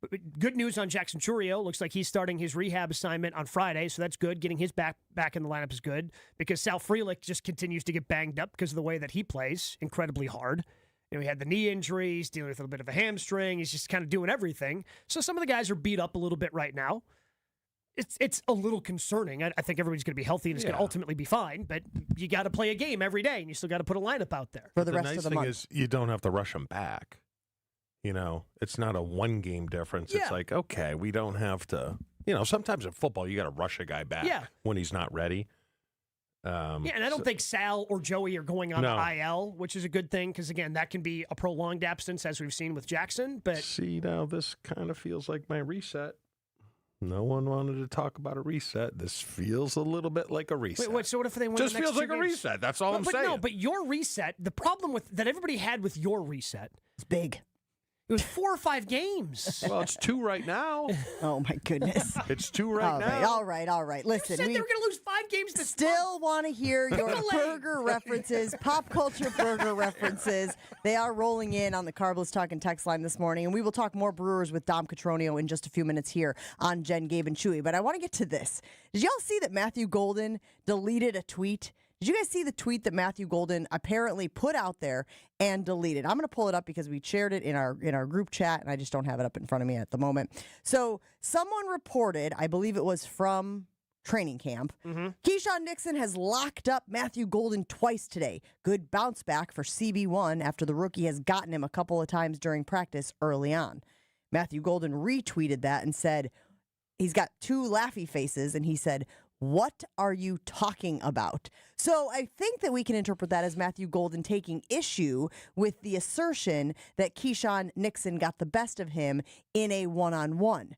But good news on Jackson Chourio. Looks like he's starting his rehab assignment on Friday, so that's good. Getting his back in the lineup is good because Sal Frelick just continues to get banged up because of the way that he plays incredibly hard. You know, he had the knee injuries, dealing with a little bit of a hamstring. He's just kind of doing everything. So some of the guys are beat up a little bit right now. It's a little concerning. I think everybody's going to be healthy and it's going to ultimately be fine, but you got to play a game every day and you still got to put a lineup out there. For the rest nice of the thing month. is you don't have to rush them back. You know, it's not a 1-game difference. Yeah. It's like, okay, we don't have to, you know, sometimes in football you got to rush a guy back when he's not ready. And I don't think Sal or Joey are going on the IL, which is a good thing because, again, that can be a prolonged absence as we've seen with Jackson. But see, now this kind of feels like my reset. No one wanted to talk about a reset. This feels a little bit like a reset. Wait, so what if they win Just the next feels 2 like a games? reset. That's all I'm saying. No, but your reset, the problem with that everybody had with your reset, it's big. It was 4 or 5 games. Well, it's 2 right now. Oh, my goodness. It's 2 right now. All right. Listen, You said they were going to lose 5 games this still want to hear your burger references, pop culture burger references. They are rolling in on the Carbless Talk and text line this morning, and we will talk more Brewers with Dom Catronio in just a few minutes here on Jen, Gabe, and Chewy. But I want to get to this. Did y'all see that Matthew Golden deleted a tweet? Did you guys see the tweet that Matthew Golden apparently put out there and deleted? I'm going to pull it up because we shared it in our group chat, and I just don't have it up in front of me at the moment. So someone reported, I believe it was from training camp, Keyshawn Nixon has locked up Matthew Golden twice today. Good bounce back for CB1 after the rookie has gotten him a couple of times during practice early on. Matthew Golden retweeted that and said, he's got 2 laughy faces, and he said, "What are you talking about?" So I think that we can interpret that as Matthew Golden taking issue with the assertion that Keyshawn Nixon got the best of him in a one-on-one.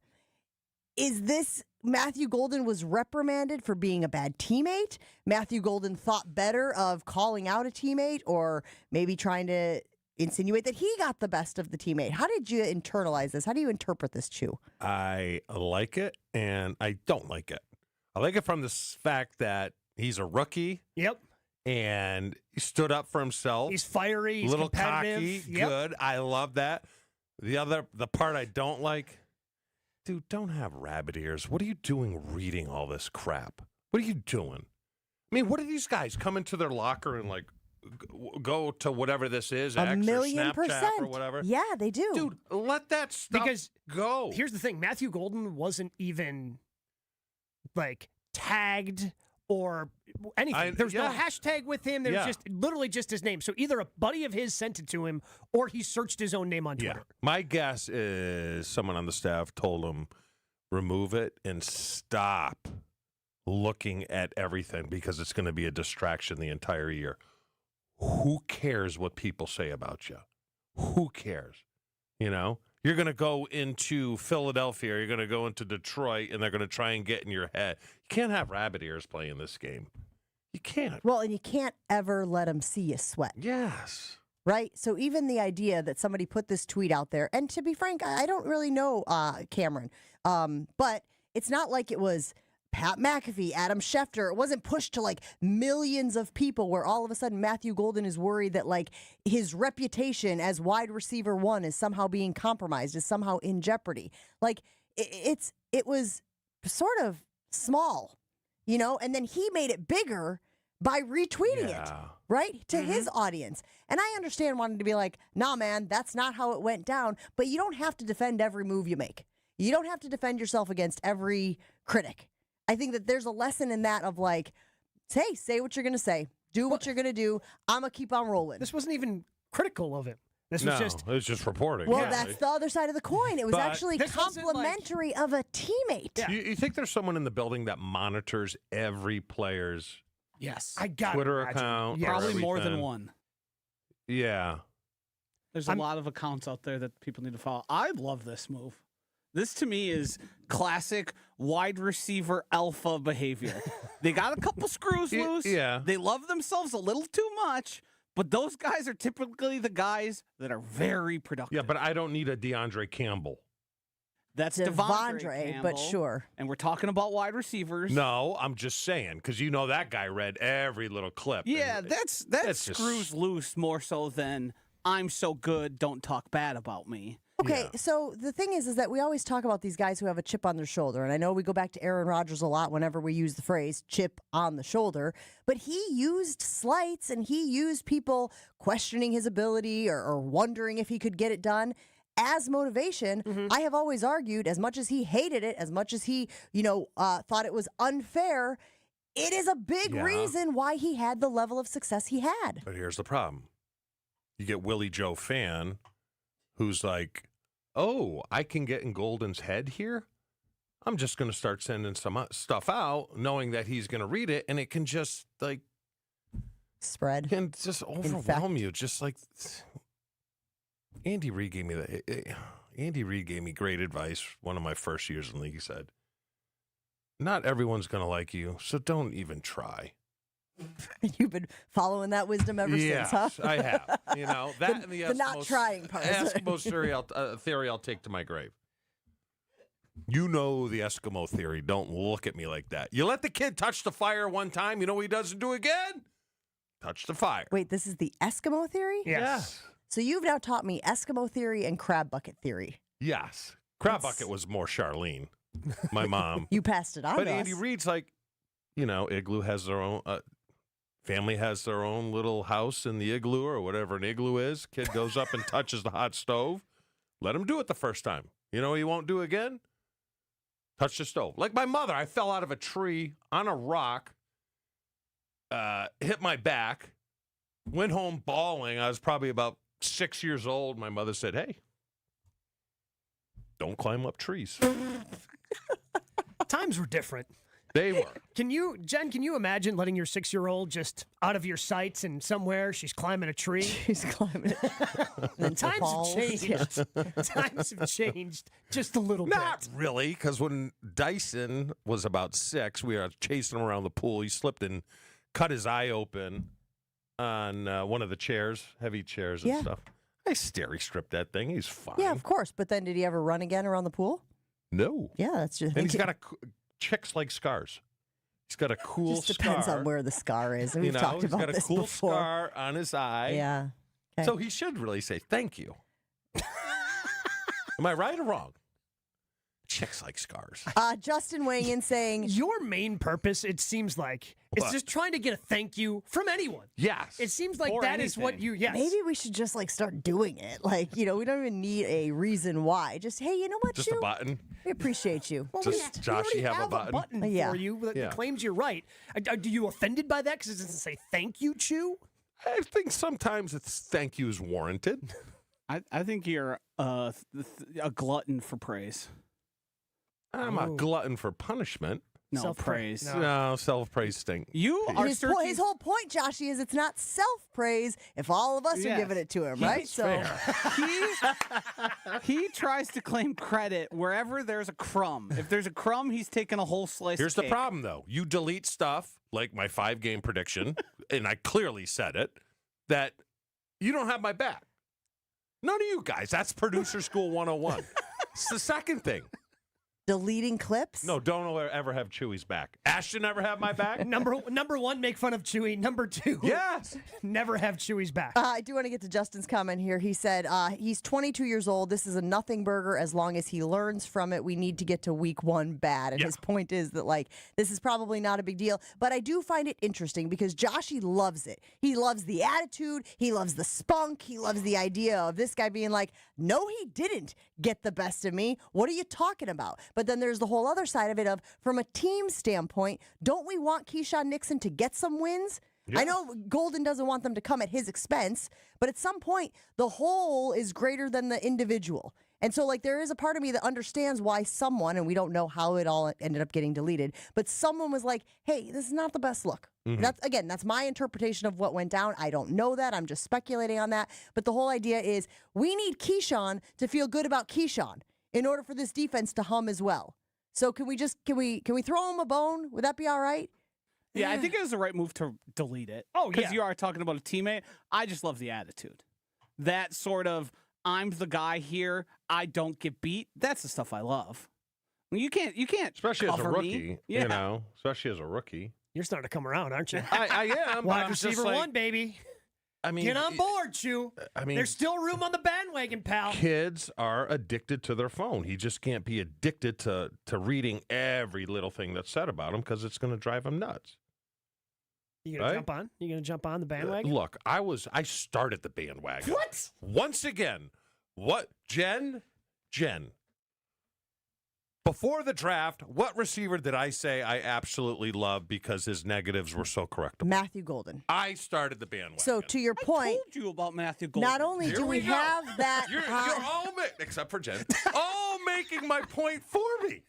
Is this Matthew Golden was reprimanded for being a bad teammate? Matthew Golden thought better of calling out a teammate or maybe trying to insinuate that he got the best of the teammate? How did you internalize this? How do you interpret this, Chew? I like it and I don't like it. I like it from the fact that he's a rookie. Yep. And he stood up for himself. He's fiery. He's little competitive. cocky. Good. I love that. The part I don't like dude, don't have rabbit ears. What are you doing reading all this crap? What are you doing? I mean, what are these guys come into their locker and like go to whatever this is, X or Snapchat or whatever? Yeah, they do. Dude, let that stuff go. Here's the thing. Matthew Golden wasn't even like tagged or anything. There's no hashtag with him. There's just literally just his name. So either a buddy of his sent it to him or he searched his own name on Twitter. My guess is someone on the staff told him, remove it and stop looking at everything because it's going to be a distraction the entire year. Who cares what people say about you? Who cares? You know? You're going to go into Philadelphia, or you're going to go into Detroit, and they're going to try and get in your head. You can't have rabbit ears playing this game. You can't. Well, and you can't ever let them see you sweat. Yes. Right? So even the idea that somebody put this tweet out there, and to be frank, I don't really know Cameron, but it's not like it was Pat McAfee, Adam Schefter. It wasn't pushed to like millions of people where all of a sudden Matthew Golden is worried that like his reputation as wide receiver 1 is somehow being compromised, is somehow in jeopardy. Like it was sort of small, you know, and then he made it bigger by retweeting it, right, to his audience. And I understand wanting to be like, nah, man, that's not how it went down. But you don't have to defend every move you make. You don't have to defend yourself against every critic. I think that there's a lesson in that of like, hey, say what you're going to say. Do what you're going to do. I'm going to keep on rolling. This wasn't even critical of him. This was it was just reporting. Well, that's the other side of the coin. It was actually complimentary of a teammate. Yeah. You think there's someone in the building that monitors every player's Twitter account? Probably more than one. Yeah. There's a lot of accounts out there that people need to follow. I love this move. This, to me, is classic wide receiver alpha behavior. They got a couple screws loose. Yeah. They love themselves a little too much, but those guys are typically the guys that are very productive. Yeah, but I don't need a DeAndre Campbell. That's Devondre Campbell, but sure. And we're talking about wide receivers. No, I'm just saying, because you know that guy read every little clip. Yeah, that screws loose more so than I'm so good, don't talk bad about me. Okay, so the thing is that we always talk about these guys who have a chip on their shoulder. And I know we go back to Aaron Rodgers a lot whenever we use the phrase chip on the shoulder. But he used slights and he used people questioning his ability or wondering if he could get it done as motivation. I have always argued, as much as he hated it, as much as he, thought it was unfair, it is a big reason why he had the level of success he had. But here's the problem. You get Willie Joe Fan, who's like, oh, I can get in Golden's head here? I'm just going to start sending some stuff out, knowing that he's going to read it, and it can just, like... spread. Can just overwhelm you. Just like... Andy Reid gave me Andy Reid gave me great advice one of my first years in the league. He said, not everyone's going to like you, so don't even try. You've been following that wisdom ever since, huh? Yes, I have. You know, that and the Eskimos, not trying part. Eskimo theory I'll take to my grave. You know the Eskimo theory. Don't look at me like that. You let the kid touch the fire one time, you know what he doesn't do again? Touch the fire. Wait, this is the Eskimo theory? Yes. So you've now taught me Eskimo theory and crab bucket theory. Yes. Crab bucket was more Charlene, my mom. You passed it on But to Andy us. Reid's like, Igloo has their own... family has their own little house in the igloo or whatever an igloo is. Kid goes up and touches the hot stove. Let him do it the first time. You know he won't do again? Touch the stove. Like my mother, I fell out of a tree on a rock, hit my back, went home bawling. I was probably about 6 years old. My mother said, hey, don't climb up trees. Times were different. They were. Jen, can you imagine letting your 6-year-old just out of your sights and somewhere she's climbing a tree? She's climbing it. Times have changed. Times have changed just a little bit. Not really, because when Dyson was about 6, we were chasing him around the pool. He slipped and cut his eye open on one of the chairs, heavy chairs and stuff. I stripped that thing. He's fine. Yeah, of course. But then did he ever run again around the pool? No. Yeah, that's just... And he's got chicks like scars. He's got a cool just depends scar. on where the scar is. We've talked about this before. He's got a cool scar on his eye. Yeah. Okay. So he should really say thank you. Am I right or wrong? Chicks like scars. Justin weighing in saying, your main purpose, it seems like, is just trying to get a thank you from anyone. Yes. It seems like Or that is what anything. you, yes. maybe we should just like start doing it. Like, we don't even need a reason why. Just, hey, you know what, Just Chew? a button. We appreciate you. Well, Just, Josh, we you already have a button? Yeah. for you that Yeah. claims you're right. Are you offended by that because it doesn't say thank you, Chew? I think sometimes it's thank you is warranted. I think you're a glutton for praise. I'm a glutton for punishment. No, Self-praise. praise. No, self-praise stink. You are His searching. his whole point, Joshy, is it's not self-praise if all of us are Yes. giving it to him, right? So he tries to claim credit wherever there's a crumb. If there's a crumb, he's taking a whole slice. Here's of the cake. problem, though. You delete stuff, like my 5-game prediction, and I clearly said it, that you don't have my back. None of you guys. That's Producer School 101. It's the second thing. deleting clips. No, don't ever have Chewy's back. Ashton never have my back? Number one, make fun of Chewy. Number two, yes, never have Chewy's back. I do want to get to Justin's comment here. He said he's 22 years old. This is a nothing burger as long as he learns from it. We need to get to week 1 bad. And his point is that, like, this is probably not a big deal. But I do find it interesting because Joshy loves it. He loves the attitude. He loves the spunk. He loves the idea of this guy being like, no, he didn't get the best of me. What are you talking about? But then there's the whole other side of it of, from a team standpoint, don't we want Keyshawn Nixon to get some wins? I know Golden doesn't want them to come at his expense, but at some point, the whole is greater than the individual. And so, like, there is a part of me that understands why someone, and we don't know how it all ended up getting deleted, but someone was like, hey, this is not the best look. Mm-hmm. That's my interpretation of what went down. I don't know that. I'm just speculating on that. But the whole idea is we need Keyshawn to feel good about Keyshawn in order for this defense to hum as well. So can we throw him a bone? Would that be all right? Yeah, I think it was the right move to delete it. Oh, Because yeah. you are talking about a teammate. I just love the attitude. That sort of, I'm the guy here, I don't get beat. That's the stuff I love. You can't especially as a cover rookie, me. Yeah. you know, especially as a rookie. You're starting to come around, aren't you? I am. but Wide I'm just receiver like, 1, baby. I mean, Get on board, Chew. I mean, there's still room on the bandwagon, pal. kids are addicted to their phone. He just can't be addicted to reading every little thing that's said about him because it's going to drive him nuts. You gonna jump on? You gonna jump on the bandwagon? Look, I started the bandwagon. What? Once again, Jen? Before the draft, what receiver did I say I absolutely love because his negatives were so correctable? Matthew Golden. I started the bandwagon. So to your point, I told you about Matthew Golden. not only Here do we go. have that, You're all, except for Jen, all making my point for me.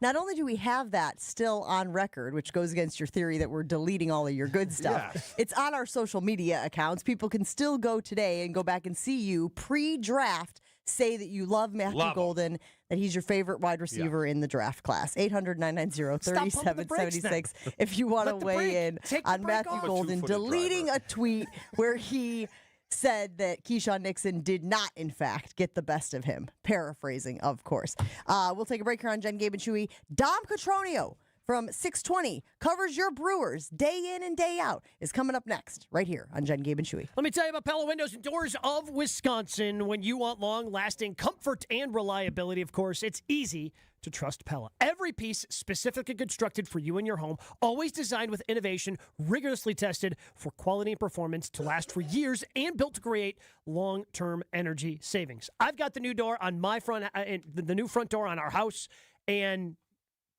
not only do we have that still on record, which goes against your theory that we're deleting all of your good stuff, Yes. it's on our social media accounts. People can still go today and go back and see you pre-draft say that you love Matthew Golden, that he's your favorite wide receiver in the draft class. 800-990-3776 if you want to weigh in on Matthew Golden deleting a tweet where he said that Keyshawn Nixon did not, in fact, get the best of him. Paraphrasing, of course. We'll take a break here on Jen, Gabe, and Chewy. Dom Catronio from 620 covers your Brewers day in and day out is coming up next right here on Jen, Gabe, and Chewy. Let me tell you about Pella Windows and Doors of Wisconsin. When you want long-lasting comfort and reliability, of course, it's easy to trust Pella. Every piece specifically constructed for you and your home, always designed with innovation, rigorously tested for quality and performance to last for years, and built to create long-term energy savings. I've got the new door on my front, the new front door on our house, and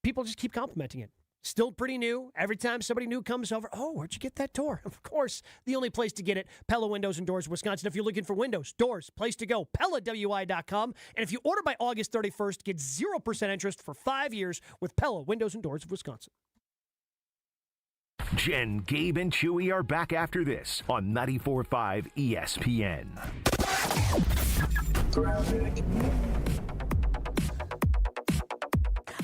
people just keep complimenting it. Still pretty new. Every time somebody new comes over, oh, where'd you get that door? Of course, the only place to get it, Pella Windows and Doors, Wisconsin. If you're looking for windows, doors, place to go, PellaWI.com. And if you order by August 31st, get 0% interest for 5 years with Pella Windows and Doors of Wisconsin. Jen, Gabe, and Chewy are back after this on 94.5 ESPN.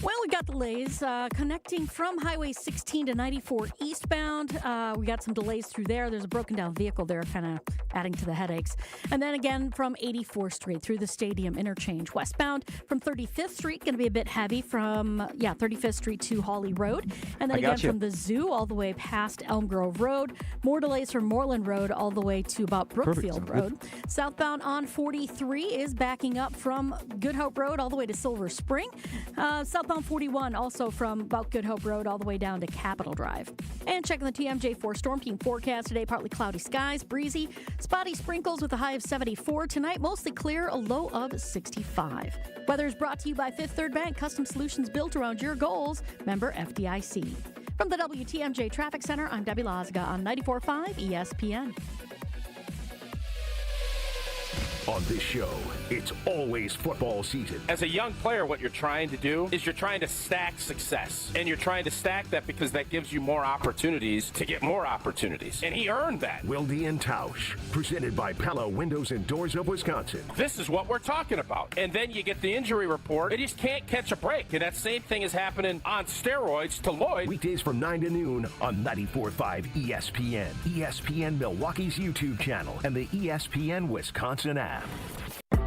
Well, we got the delays connecting from Highway 16 to 94 eastbound. We got some delays through there. There's a broken down vehicle there, kind of adding to the headaches. And then again from 84th Street through the Stadium interchange westbound from 35th Street, going to be a bit heavy from 35th Street to Hawley Road. And then again from the zoo all the way past Elm Grove Road. More delays from Moreland Road all the way to about Brookfield Road. Southbound on 43 is backing up from Good Hope Road all the way to Silver Spring. Southbound 41 also from about Good Hope Road all the way down to Capitol Drive. And checking the TMJ4 Storm Team forecast today, partly cloudy skies, breezy, spotty sprinkles with a high of 74. Tonight, mostly clear, a low of 65. Weather is brought to you by Fifth Third Bank, custom solutions built around your goals. Member FDIC. From the WTMJ Traffic Center, I'm Debbie Lazga on 94.5 ESPN. On this show, it's always football season. As a young player, what you're trying to do is you're trying to stack success. And you're trying to stack that because that gives you more opportunities to get more opportunities. And he earned that. Wilde and Tausch, presented by Pella Windows and Doors of Wisconsin. This is what we're talking about. And then you get the injury report, and you just can't catch a break. And that same thing is happening on steroids to Lloyd. Weekdays from 9 to noon on 94.5 ESPN, ESPN Milwaukee's YouTube channel, and the ESPN Wisconsin app.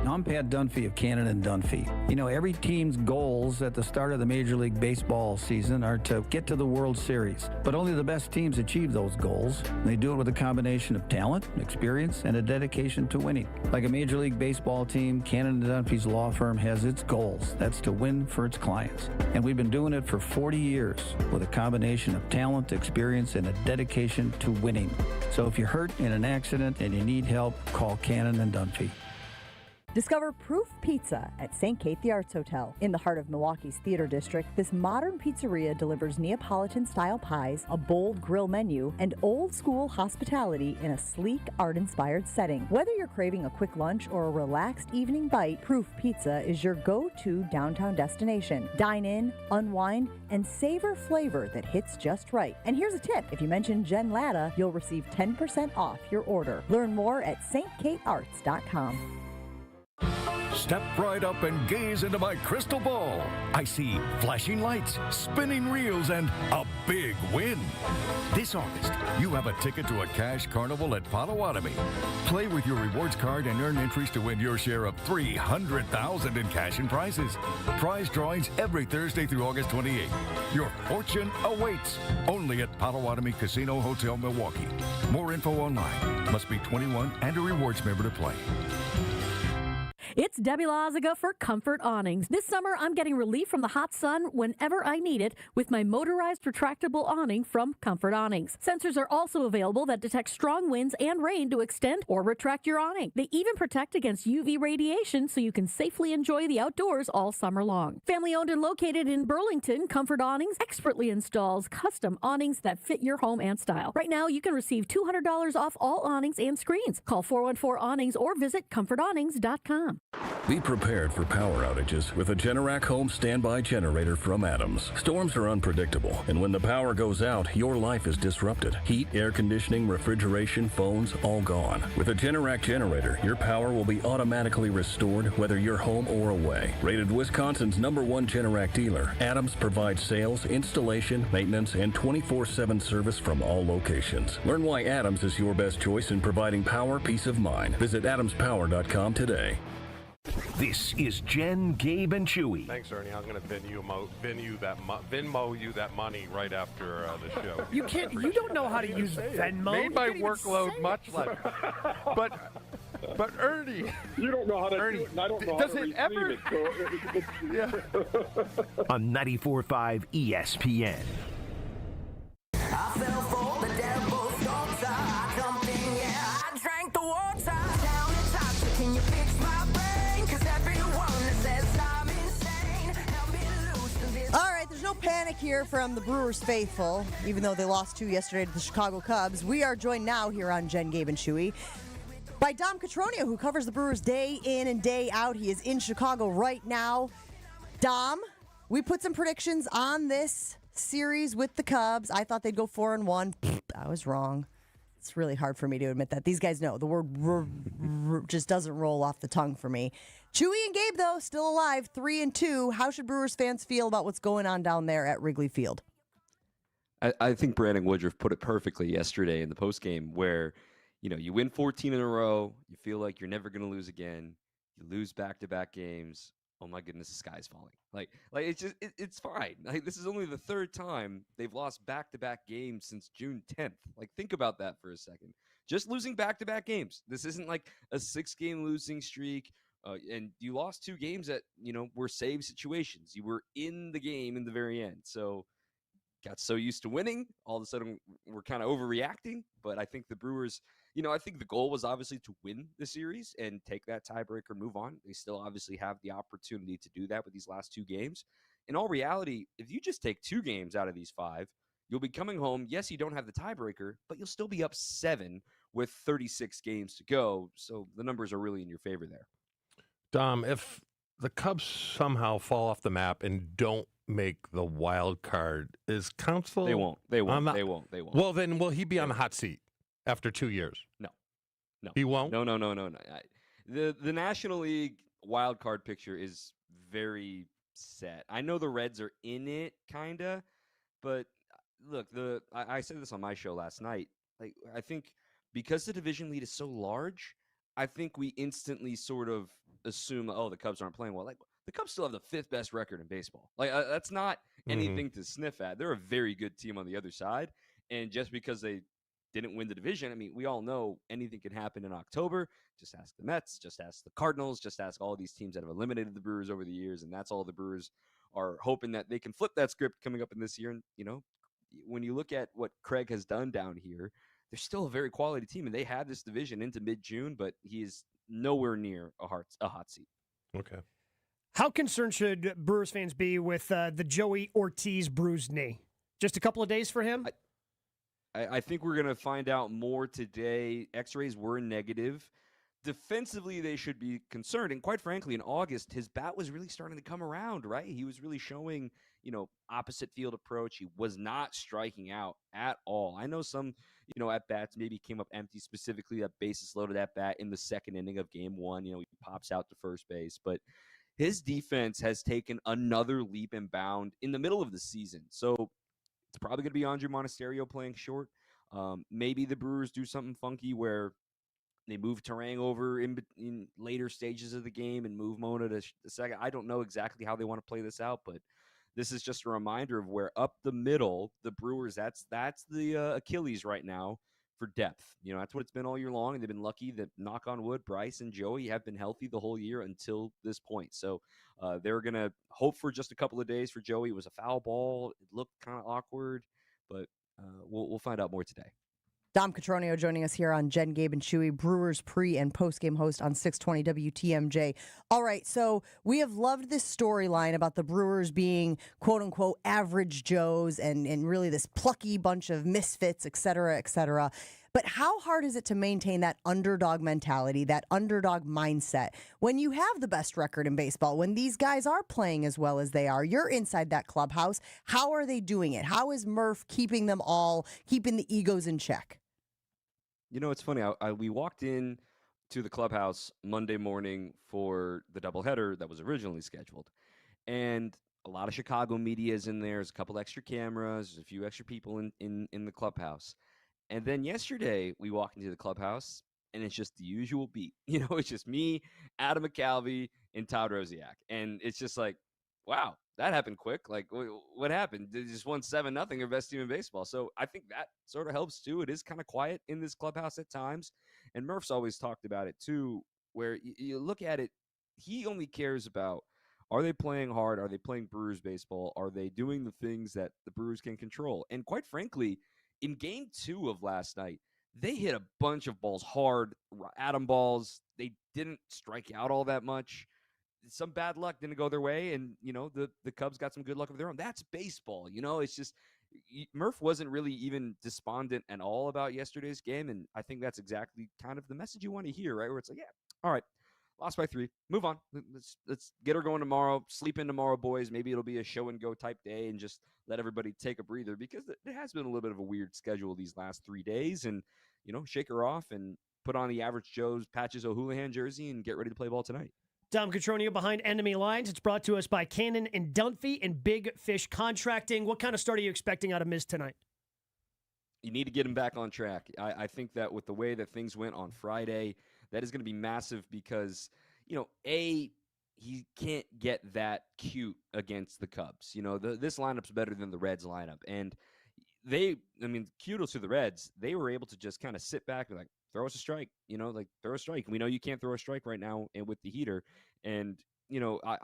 I'm Pat Dunphy of Cannon & Dunphy. You know, every team's goals at the start of the Major League Baseball season are to get to the World Series. But only the best teams achieve those goals. They do it with a combination of talent, experience, and a dedication to winning. Like a Major League Baseball team, Cannon & Dunphy's law firm has its goals. That's to win for its clients. And we've been doing it for 40 years with a combination of talent, experience, and a dedication to winning. So if you're hurt in an accident and you need help, call Cannon & Dunphy. Discover Proof Pizza at St. Kate the Arts Hotel. In the heart of Milwaukee's Theater District, this modern pizzeria delivers Neapolitan-style pies, a bold grill menu, and old-school hospitality in a sleek, art-inspired setting. Whether you're craving a quick lunch or a relaxed evening bite, Proof Pizza is your go-to downtown destination. Dine in, unwind, and savor flavor that hits just right. And here's a tip. If you mention Jen Latta, you'll receive 10% off your order. Learn more at stkatearts.com. Step right up and gaze into my crystal ball. I see flashing lights, spinning reels, and a big win. This August, you have a ticket to a cash carnival at Potawatomi. Play with your rewards card and earn entries to win your share of $300,000 in cash and prizes. Prize drawings every Thursday through August 28th. Your fortune awaits only at Potawatomi Casino Hotel, Milwaukee. More info online. Must be 21 and a rewards member to play. It's Debbie Lazaga for Comfort Awnings. This summer, I'm getting relief from the hot sun whenever I need it with my motorized retractable awning from Comfort Awnings. Sensors are also available that detect strong winds and rain to extend or retract your awning. They even protect against UV radiation so you can safely enjoy the outdoors all summer long. Family owned and located in Burlington, Comfort Awnings expertly installs custom awnings that fit your home and style. Right now, you can receive $200 off all awnings and screens. Call 414-AWNINGS or visit comfortawnings.com. Be prepared for power outages with a Generac home standby generator from Adams. Storms are unpredictable, and when the power goes out, your life is disrupted. Heat, air conditioning, refrigeration, phones, all gone. With a Generac generator, your power will be automatically restored whether you're home or away. Rated Wisconsin's #1 Generac dealer, Adams provides sales, installation, maintenance, and 24/7 service from all locations. Learn why Adams is your best choice in providing power, peace of mind. Visit adamspower.com today. This is Jen, Gabe, and Chewy. Thanks, Ernie. I'm going to Venmo you that money right after the show. You can't. You don't know how to use Venmo. Made my workload much less. But Ernie, you don't know how to Ernie, do it, and I don't know does how to it ever? it. So yeah. On 94.5 ESPN. I fell for the devil's daughter. I jumped in, yeah, I drank the water. Down and top, can you fix my brain? 'Cause everyone that says I'm insane, help me loosen this. All right, there's no panic here from the Brewers faithful, even though they lost 2 yesterday to the Chicago Cubs. We are joined now here on Jen, Gabe, and Chewy by Dom Catronio, who covers the Brewers day in and day out. He is in Chicago right now. Dom, we put some predictions on this series with the Cubs. I thought they'd go 4-1. I was wrong. It's really hard for me to admit that. These guys know the word just doesn't roll off the tongue for me. Chewy and Gabe, though, still alive, 3-2. How should Brewers fans feel about what's going on down there at Wrigley Field? I think Brandon Woodruff put it perfectly yesterday in the postgame where, you win 14 in a row, you feel like you're never going to lose again, you lose back-to-back games. Oh my goodness, the sky's falling. Like it's fine. Like, this is only the third time they've lost back-to-back games since June 10th. Like, think about that for a second. Just losing back-to-back games. This isn't like a 6-game losing streak. And you lost 2 games that, were save situations. You were in the game in the very end. So got so used to winning, all of a sudden we're kind of overreacting. But I think the Brewers, I think the goal was obviously to win the series and take that tiebreaker, move on. They still obviously have the opportunity to do that with these last 2 games. In all reality, if you just take 2 games out of these 5, you'll be coming home. Yes, you don't have the tiebreaker, but you'll still be up 7 with 36 games to go. So the numbers are really in your favor there. Dom, if the Cubs somehow fall off the map and don't make the wild card, is Counsell? They won't. They won't. Well, then will he be on the hot seat after 2 years? No. He won't? No. The National League wild card picture is very set. I know the Reds are in it, kind of, but look, I said this on my show last night. Like, I think because the division lead is so large, I think we instantly sort of assume, the Cubs aren't playing well. Like, the Cubs still have the 5th best record in baseball. Like, that's not anything to sniff at. They're a very good team on the other side. And just because they didn't win the division, I mean, we all know anything can happen in October. Just ask the Mets, just ask the Cardinals, just ask all these teams that have eliminated the Brewers over the years. And that's all the Brewers are hoping that they can flip that script coming up in this year. And, when you look at what Craig has done down here, they're still a very quality team. And they had this division into mid-June, but he is nowhere near a hot seat. Okay. How concerned should Brewers fans be with the Joey Ortiz bruised knee? Just a couple of days for him? I think we're going to find out more today. X-rays were negative. Defensively, they should be concerned. And quite frankly, in August, his bat was really starting to come around, right? He was really showing, opposite field approach. He was not striking out at all. I know some, at-bats maybe came up empty, specifically that bases loaded at-bat in the 2nd inning of game 1. He pops out to first base. But his defense has taken another leap and bound in the middle of the season. So it's probably going to be Andrew Monasterio playing short. Maybe the Brewers do something funky where they move Terang over in later stages of the game and move Mona to the second. I don't know exactly how they want to play this out, but this is just a reminder of where up the middle, the Brewers, that's the Achilles right now for depth. That's what it's been all year long, and they've been lucky that, knock on wood, Bryce and Joey have been healthy the whole year until this point. So they're going to hope for just a couple of days for Joey. It was a foul ball. It looked kind of awkward, but we'll find out more today. Dom Catronio joining us here on Jen, Gabe, and Chewy, Brewers pre- and post-game host on 620 WTMJ. All right, so we have loved this storyline about the Brewers being, quote-unquote, average Joes and really this plucky bunch of misfits, et cetera, et cetera. But how hard is it to maintain that underdog mentality, that underdog mindset, when you have the best record in baseball, when these guys are playing as well as they are? You're inside that clubhouse. How are they doing it? How is Murph keeping them all, keeping the egos in check? It's funny. We walked in to the clubhouse Monday morning for the doubleheader that was originally scheduled. And a lot of Chicago media is in there. There's a couple extra cameras, a few extra people in the clubhouse. And then yesterday, we walk into the clubhouse, and it's just the usual beat. It's just me, Adam McCalvey, and Todd Rosiak. And it's just like, wow, that happened quick. Like, what happened? They just won 7-0, their best team in baseball. So I think that sort of helps, too. It is kind of quiet in this clubhouse at times. And Murph's always talked about it, too, where you look at it, he only cares about, are they playing hard? Are they playing Brewers baseball? Are they doing the things that the Brewers can control? And quite frankly, in game 2 of last night, they hit a bunch of balls hard, Adam balls. They didn't strike out all that much. Some bad luck didn't go their way, and, the Cubs got some good luck of their own. That's baseball. It's just Murph wasn't really even despondent at all about yesterday's game, and I think that's exactly kind of the message you want to hear, right? Where it's like, yeah, all right, lost by 3, move on. Let's get her going tomorrow, sleep in tomorrow, boys. Maybe it'll be a show-and-go type day and just let everybody take a breather, because it has been a little bit of a weird schedule these last 3 days, and, shake her off and put on the average Joe's Patches O'Houlihan jersey and get ready to play ball tonight. Dom Catronio behind Enemy Lines. It's brought to us by Cannon and Dunphy and Big Fish Contracting. What kind of start are you expecting out of Miz tonight? You need to get him back on track. I think that with the way that things went on Friday, that is going to be massive because, he can't get that cute against the Cubs. This lineup's better than the Reds lineup. And kudos to the Reds. They were able to just kind of sit back and throw us a strike, throw a strike. We know you can't throw a strike right now and with the heater. And,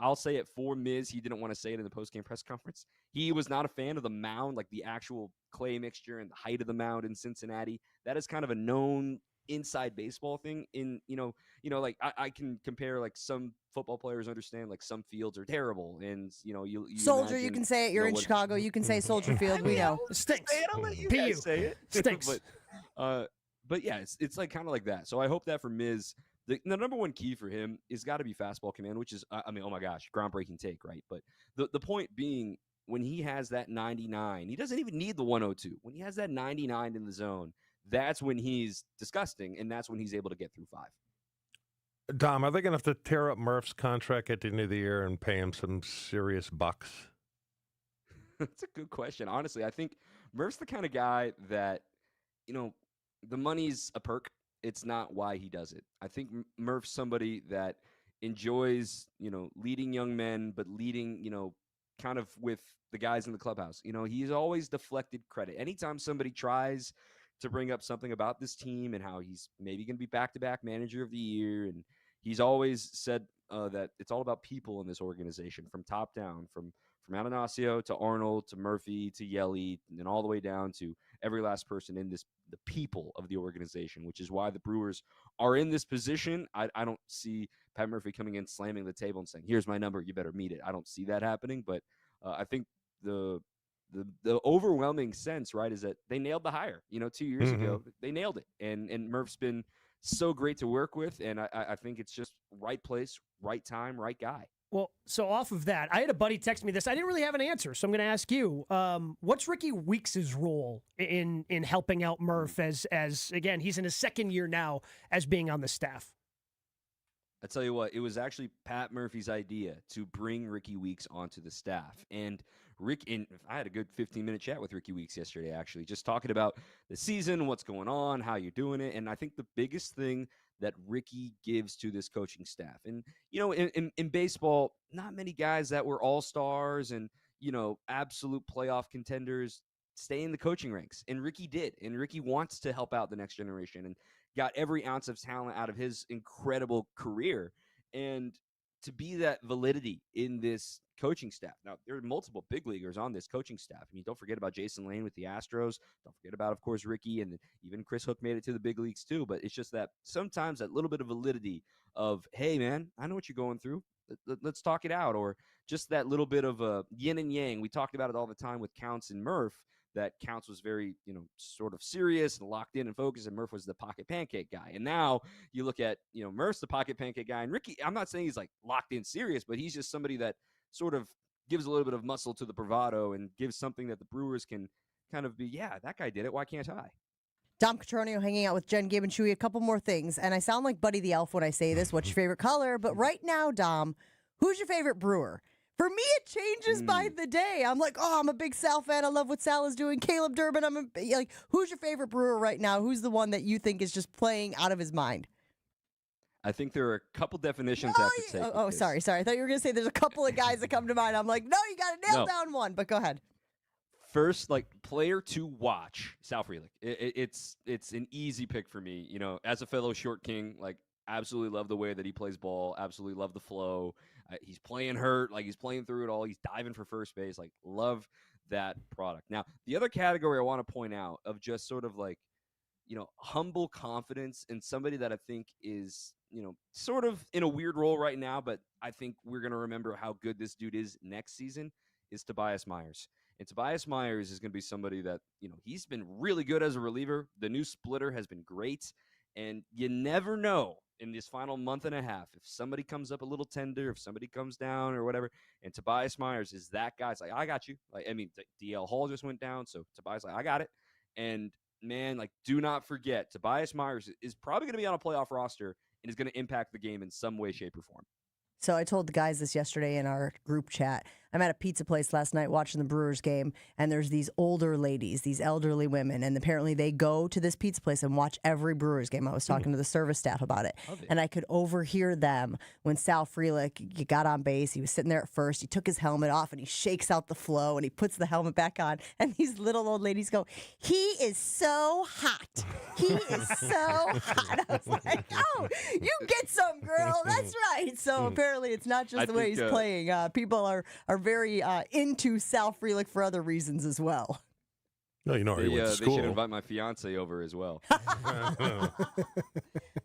I'll say it for Miz. He didn't want to say it in the post-game press conference. He was not a fan of the mound, like the actual clay mixture and the height of the mound in Cincinnati. That is kind of a known inside baseball thing. I can compare some football players understand some fields are terrible, and you Soldier, imagine, you can say it. You're in Chicago. You can say Soldier Field. We know. Stinks. I'll let you PU. guys say it. Stinks. But yeah, it's kind of like that. So I hope that for Miz, the number one key for him is got to be fastball command, which is, oh my gosh, groundbreaking take, right? But the point being, when he has that 99, he doesn't even need the 102. When he has that 99 in the zone, that's when he's disgusting, and that's when he's able to get through 5. Dom, are they going to have to tear up Murph's contract at the end of the year and pay him some serious bucks? That's a good question. Honestly, I think Murph's the kind of guy that, the money's a perk. It's not why he does it. I think Murph's somebody that enjoys, leading young men, but leading, kind of with the guys in the clubhouse. He's always deflected credit. Anytime somebody tries to bring up something about this team and how he's maybe going to be back-to-back manager of the year, and he's always said that it's all about people in this organization, from top down, from Atanasio to Arnold to Murphy to Yelly, and all the way down to every last person in the people of the organization, which is why the Brewers are in this position. I don't see Pat Murphy coming in, slamming the table and saying, here's my number, you better meet it. I don't see that happening, but I think the overwhelming sense, right, is that they nailed the hire. 2 years ago, they nailed it. And Murph's been so great to work with, and I think it's just right place, right time, right guy. Well, so off of that, I had a buddy text me this. I didn't really have an answer, so I'm going to ask you. What's Ricky Weeks' role in helping out Murph as again, he's in his second year now as being on the staff? I tell you what, it was actually Pat Murphy's idea to bring Ricky Weeks onto the staff. And I had a good 15-minute chat with Ricky Weeks yesterday, actually, just talking about the season, what's going on, how you're doing it. And I think the biggest thing that Ricky gives to this coaching staff. And, in baseball, not many guys that were all-stars and, absolute playoff contenders stay in the coaching ranks. And Ricky did. And Ricky wants to help out the next generation and got every ounce of talent out of his incredible career. And to be that validity in this coaching staff. Now, there are multiple big leaguers on this coaching staff. I mean, don't forget about Jason Lane with the Astros. Don't forget about, of course, Ricky, and even Chris Hook made it to the big leagues too. But it's just that sometimes that little bit of validity of, hey, man, I know what you're going through. Let's talk it out. Or just that little bit of a yin and yang. We talked about it all the time with Counts and Murph. That Counts was very, sort of serious and locked in and focused, and Murph was the pocket pancake guy. And now you look at, Murph's the pocket pancake guy, and Ricky, I'm not saying he's locked in serious, but he's just somebody that sort of gives a little bit of muscle to the bravado and gives something that the Brewers can kind of be, yeah, that guy did it. Why can't I? Dom Catronio hanging out with Jen, Gabe, and Chewy. A couple more things. And I sound like Buddy the Elf when I say this. What's your favorite color? But right now, Dom, who's your favorite Brewer? For me, it changes by the day. I'm like, I'm a big Sal fan. I love what Sal is doing. Caleb Durbin, who's your favorite Brewer right now? Who's the one that you think is just playing out of his mind? I think there are a couple definitions I have to take. Sorry. I thought you were going to say there's a couple of guys that come to mind. I'm like, no, you got to nail down one. But go ahead. First, player to watch, Sal Frelick. It's an easy pick for me. As a fellow short king, absolutely love the way that he plays ball. Absolutely love the flow. He's playing hurt. He's playing through it all. He's diving for first base. Love that product. Now, the other category I want to point out of just sort of humble confidence and somebody that I think is, sort of in a weird role right now, but I think we're going to remember how good this dude is next season, is Tobias Myers. And Tobias Myers is going to be somebody that, he's been really good as a reliever. The new splitter has been great. And you never know in this final month and a half if somebody comes up a little tender, if somebody comes down or whatever. And Tobias Myers is that guy. It's I got you. DL Hall just went down, so Tobias I got it. And man, like, do not forget, Tobias Myers is probably going to be on a playoff roster and is going to impact the game in some way, shape, or form. So I told the guys this yesterday in our group chat. I'm at a pizza place last night watching the Brewers game, and there's these older ladies, these elderly women, and apparently they go to this pizza place and watch every Brewers game. I was talking to the service staff about it, and I could overhear them when Sal Frelick got on base. He was sitting there at first. He took his helmet off, and he shakes out the flow, and he puts the helmet back on, and these little old ladies go, "He is so hot. He is so hot." I was like, "Oh, you get some, girl. That's right." So apparently it's not just the way he's playing. People are very into Sal Frelick for other reasons as well. No, you know where he went to school. They should invite my fiance over as well.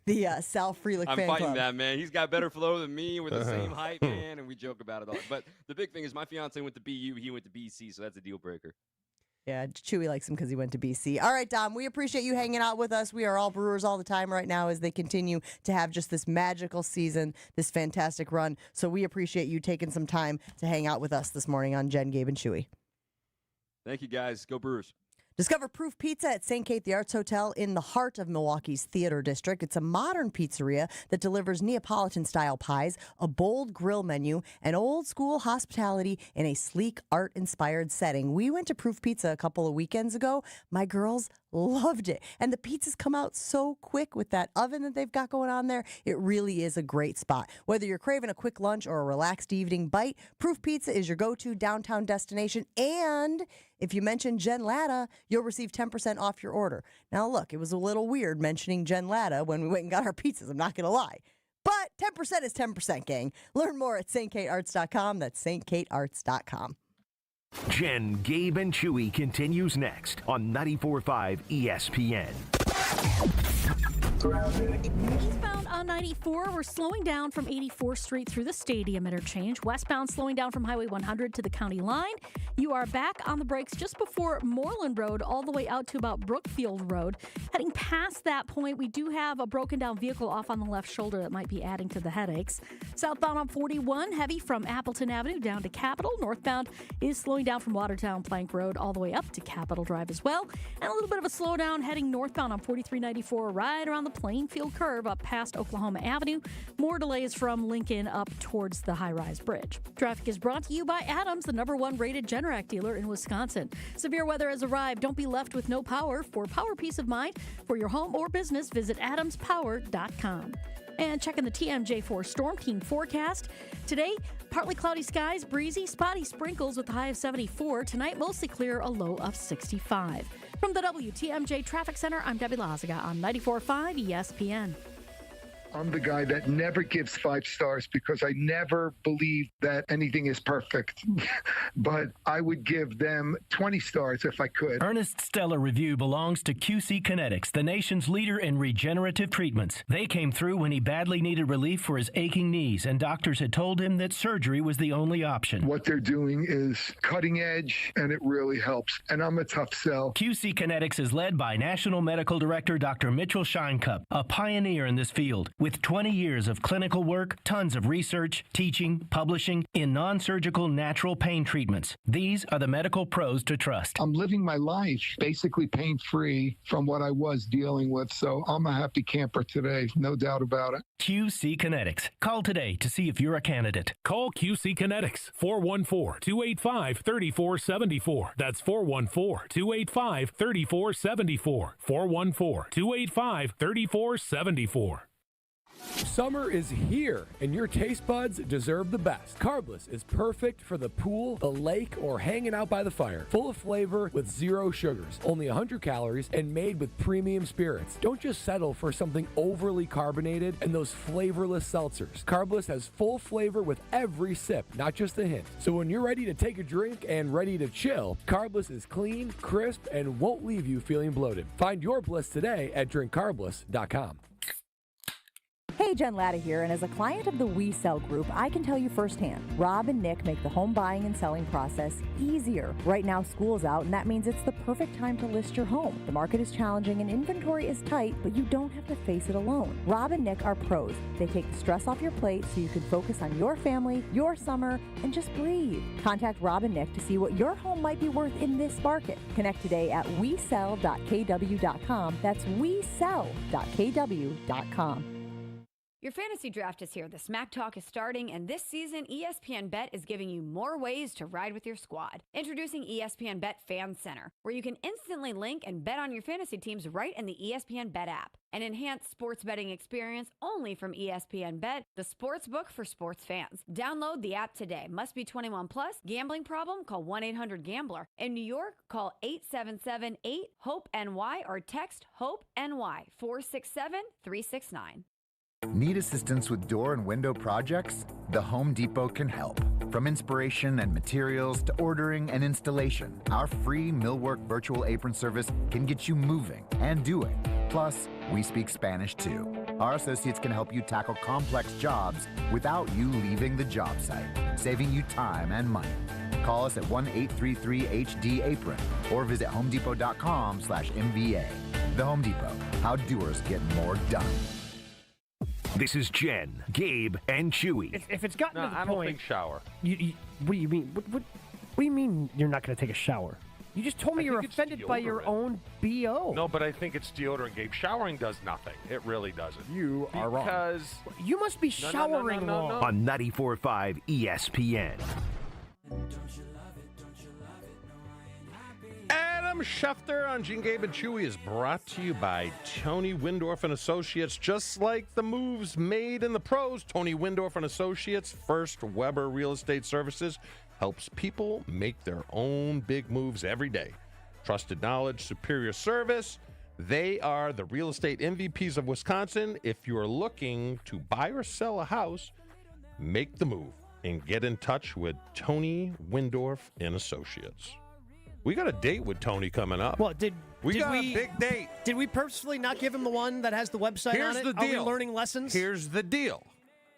The Sal Frelick fan club. I'm fighting that, man. He's got better flow than me. We're the same height, man, and we joke about it all. But the big thing is my fiance went to BU, he went to BC, so that's a deal breaker. Yeah, Chewy likes him because he went to BC. All right, Dom, we appreciate you hanging out with us. We are all Brewers all the time right now as they continue to have just this magical season, this fantastic run. So we appreciate you taking some time to hang out with us this morning on Jen, Gabe, and Chewy. Thank you, guys. Go Brewers. Discover Proof Pizza at St. Kate the Arts Hotel in the heart of Milwaukee's Theater District. It's a modern pizzeria that delivers Neapolitan-style pies, a bold grill menu, and old-school hospitality in a sleek, art-inspired setting. We went to Proof Pizza a couple of weekends ago. My girls loved it. And the pizzas come out so quick with that oven that they've got going on there. It really is a great spot. Whether you're craving a quick lunch or a relaxed evening bite, Proof Pizza is your go-to downtown destination. And if you mention Jen Latta, you'll receive 10% off your order. Now, look, it was a little weird mentioning Jen Latta when we went and got our pizzas. I'm not going to lie. But 10% is 10%, gang. Learn more at stkatearts.com. That's stkatearts.com. Jen, Gabe, and Chewy continues next on 94.5 ESPN. Eastbound on 94, we're slowing down from 84th Street through the Stadium interchange. Westbound slowing down from Highway 100 to the county line. You are back on the brakes just before Moreland Road all the way out to about Brookfield Road. Heading past that point, we do have a broken down vehicle off on the left shoulder that might be adding to the headaches. Southbound on 41, heavy from Appleton Avenue down to Capitol. Northbound is slowing down from Watertown Plank Road all the way up to Capitol Drive as well. And a little bit of a slowdown heading northbound on 4394 right around the Plainfield curve up past Oklahoma Avenue. More delays from Lincoln up towards the high-rise bridge. Traffic is brought to you by Adams, the #1 rated Generac dealer in Wisconsin. Severe weather has arrived. Don't be left with no power. For power peace of mind for your home or business, visit adamspower.com. And checking the TMJ4 Storm Team forecast. Today, partly cloudy skies, breezy, spotty sprinkles with a high of 74. Tonight, mostly clear, a low of 65. From the WTMJ Traffic Center, I'm Debbie Lazaga on 94.5 ESPN. I'm the guy that never gives 5 stars because I never believe that anything is perfect. But I would give them 20 stars if I could. Ernest Stellar Review belongs to QC Kinetics, the nation's leader in regenerative treatments. They came through when he badly needed relief for his aching knees, and doctors had told him that surgery was the only option. What they're doing is cutting edge, and it really helps. And I'm a tough sell. QC Kinetics is led by National Medical Director Dr. Mitchell Scheinkup, a pioneer in this field. With 20 years of clinical work, tons of research, teaching, publishing in non-surgical natural pain treatments. These are the medical pros to trust. I'm living my life basically pain-free from what I was dealing with, so I'm a happy camper today, no doubt about it. QC Kinetics. Call today to see if you're a candidate. Call QC Kinetics, 414-285-3474. That's 414-285-3474. 414-285-3474. Summer is here, and your taste buds deserve the best. Carbless is perfect for the pool, the lake, or hanging out by the fire. Full of flavor with 0 sugars, only 100 calories, and made with premium spirits. Don't just settle for something overly carbonated and those flavorless seltzers. Carbless has full flavor with every sip, not just a hint. So when you're ready to take a drink and ready to chill, Carbless is clean, crisp, and won't leave you feeling bloated. Find your bliss today at drinkcarbless.com. Hey, Hey, Jen Latta here, and as a client of the We Sell Group, I can tell you firsthand, Rob and Nick make the home buying and selling process easier. Right now, school's out, and that means it's the perfect time to list your home. The market is challenging and inventory is tight, but you don't have to face it alone. Rob and Nick are pros. They take the stress off your plate so you can focus on your family, your summer, and just breathe. Contact Rob and Nick to see what your home might be worth in this market. Connect today at wesell.kw.com. That's wesell.kw.com. Your fantasy draft is here. The Smack Talk is starting, and this season, ESPN Bet is giving you more ways to ride with your squad. Introducing ESPN Bet Fan Center, where you can instantly link and bet on your fantasy teams right in the ESPN Bet app. An enhanced sports betting experience only from ESPN Bet, the sports book for sports fans. Download the app today. Must be 21 plus. Gambling problem? Call 1-800-GAMBLER. In New York, call 877-8-HOPE-NY or text HOPE-NY 467-369. Need assistance with door and window projects? The Home Depot can help. From inspiration and materials to ordering and installation, our free Millwork virtual apron service can get you moving and doing. Plus, we speak Spanish too. Our associates can help you tackle complex jobs without you leaving the job site, saving you time and money. Call us at 1-833-HD-APRON or visit homedepot.com/MVA. The Home Depot, how doers get more done. This is Jen, Gabe, and Chewy. If it's gotten to the I point, don't think shower. what do you mean? What do you mean you're not going to take a shower? You just told me you're offended by your own BO. No, but I think it's deodorant, Gabe. Showering does nothing. It really doesn't. You are wrong. Because you must be showering wrong. On 94.5 ESPN. Adam Schefter on Gene, Gabe, and Chewy is brought to you by Tony Windorf and Associates. Just like the moves made in the pros, Tony Windorf and Associates, First Weber Real Estate Services, helps people make their own big moves every day. Trusted knowledge, superior service. They are the real estate MVPs of Wisconsin. If you're looking to buy or sell a house, make the move and get in touch with Tony Windorf and Associates. We got a date with Tony coming up. Well, we got a big date. Did we purposefully not give him the one that has the website Here's on it? the deal. Are we learning lessons? Here's the deal.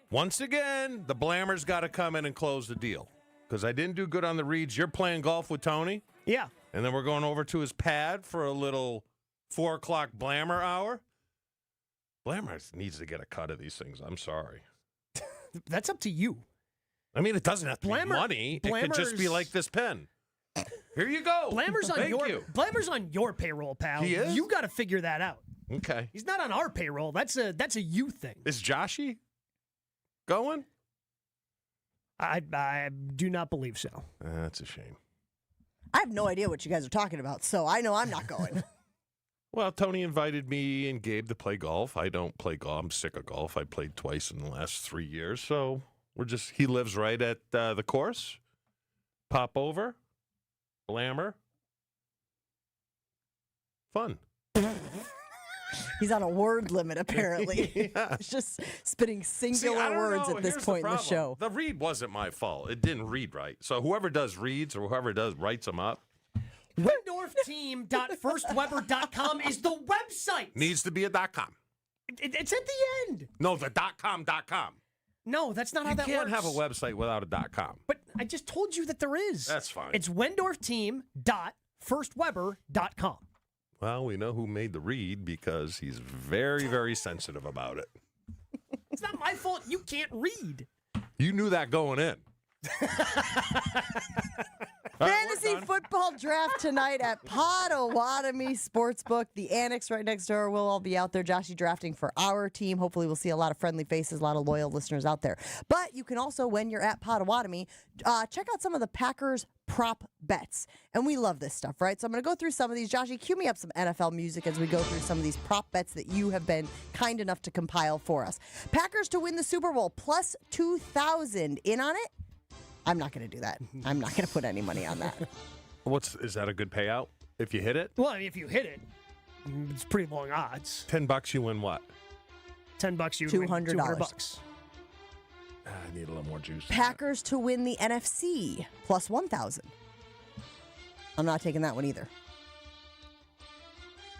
Once again, the Blammers got to come in and close the deal. Because I didn't do good on the reads. You're playing golf with Tony? Yeah. And then we're going over to his pad for a little 4 o'clock Blammer hour. Blammer needs to get a cut of these things. I'm sorry. That's up to you. I mean, it doesn't have to be money. It could just be like this pen. Here you go. Blammer's on your payroll, pal. He is? You got to figure that out. Okay. He's not on our payroll. That's a you thing. Is Joshy going? I do not believe so. That's a shame. I have no idea what you guys are talking about, so I know I'm not going. Well, Tony invited me and Gabe to play golf. I don't play golf. I'm sick of golf. I played twice in the last 3 years, so he lives right at the course. Pop over. Blammer. Fun. He's on a word limit, apparently. Yeah. He's just spitting singular words at this point in the show. The read wasn't my fault. It didn't read right. So whoever does reads or whoever does writes them up. WindorfTeam.firstweber.com is the website. Needs to be a .com. It's at the end. No, the .com. No, that's not how that works. You can't have a website without a .com. But I just told you that there is. That's fine. It's WindorfTeam.firstweber.com. Well, we know who made the read because he's very, very sensitive about it. It's not my fault. You can't read. You knew that going in. Fantasy football draft tonight at Potawatomi Sportsbook. The Annex right next door. We'll all be out there. Joshy drafting for our team. Hopefully we'll see a lot of friendly faces, a lot of loyal listeners out there. But you can also, when you're at Potawatomi, check out some of the Packers prop bets. And we love this stuff, right? So I'm going to go through some of these. Joshy, cue me up some NFL music as we go through some of these prop bets that you have been kind enough to compile for us. Packers to win the Super Bowl, plus 2,000. In on it? I'm not going to do that. I'm not going to put any money on that. Is that a good payout if you hit it? Well, if you hit it, it's pretty long odds. $10, you win what? $10, you win $200. I need a little more juice. Packers to win the NFC, plus 1,000. I'm not taking that one either.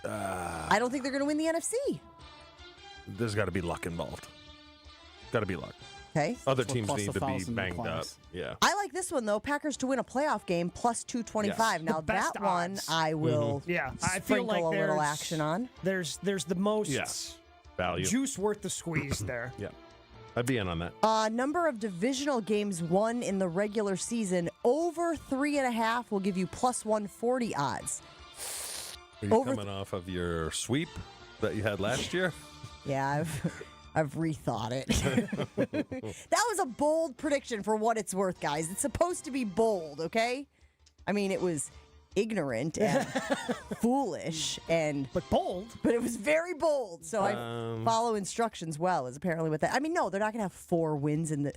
I don't think they're going to win the NFC. There's got to be luck involved. Got to be luck. Okay. Other So teams plus need to be 1,000 banged up. plus. Yeah. I like this one though. Packers to win a playoff game plus 225. Yes. Now The best that one odds. I will Yeah, I feel sprinkle like a little there's- action on. There's the most Yes. Value. juice worth the squeeze there. Yeah. I'd be in on that. Number of divisional games won in the regular season over 3.5 will give you plus 140 odds. Are you coming off of your sweep that you had last year? Yeah, I've rethought it. That was a bold prediction for what it's worth, guys. It's supposed to be bold, okay? I mean, it was ignorant and foolish but bold. But it was very bold. So I follow instructions well. Is apparently what that. I mean, no, they're not going to have 4 wins in the.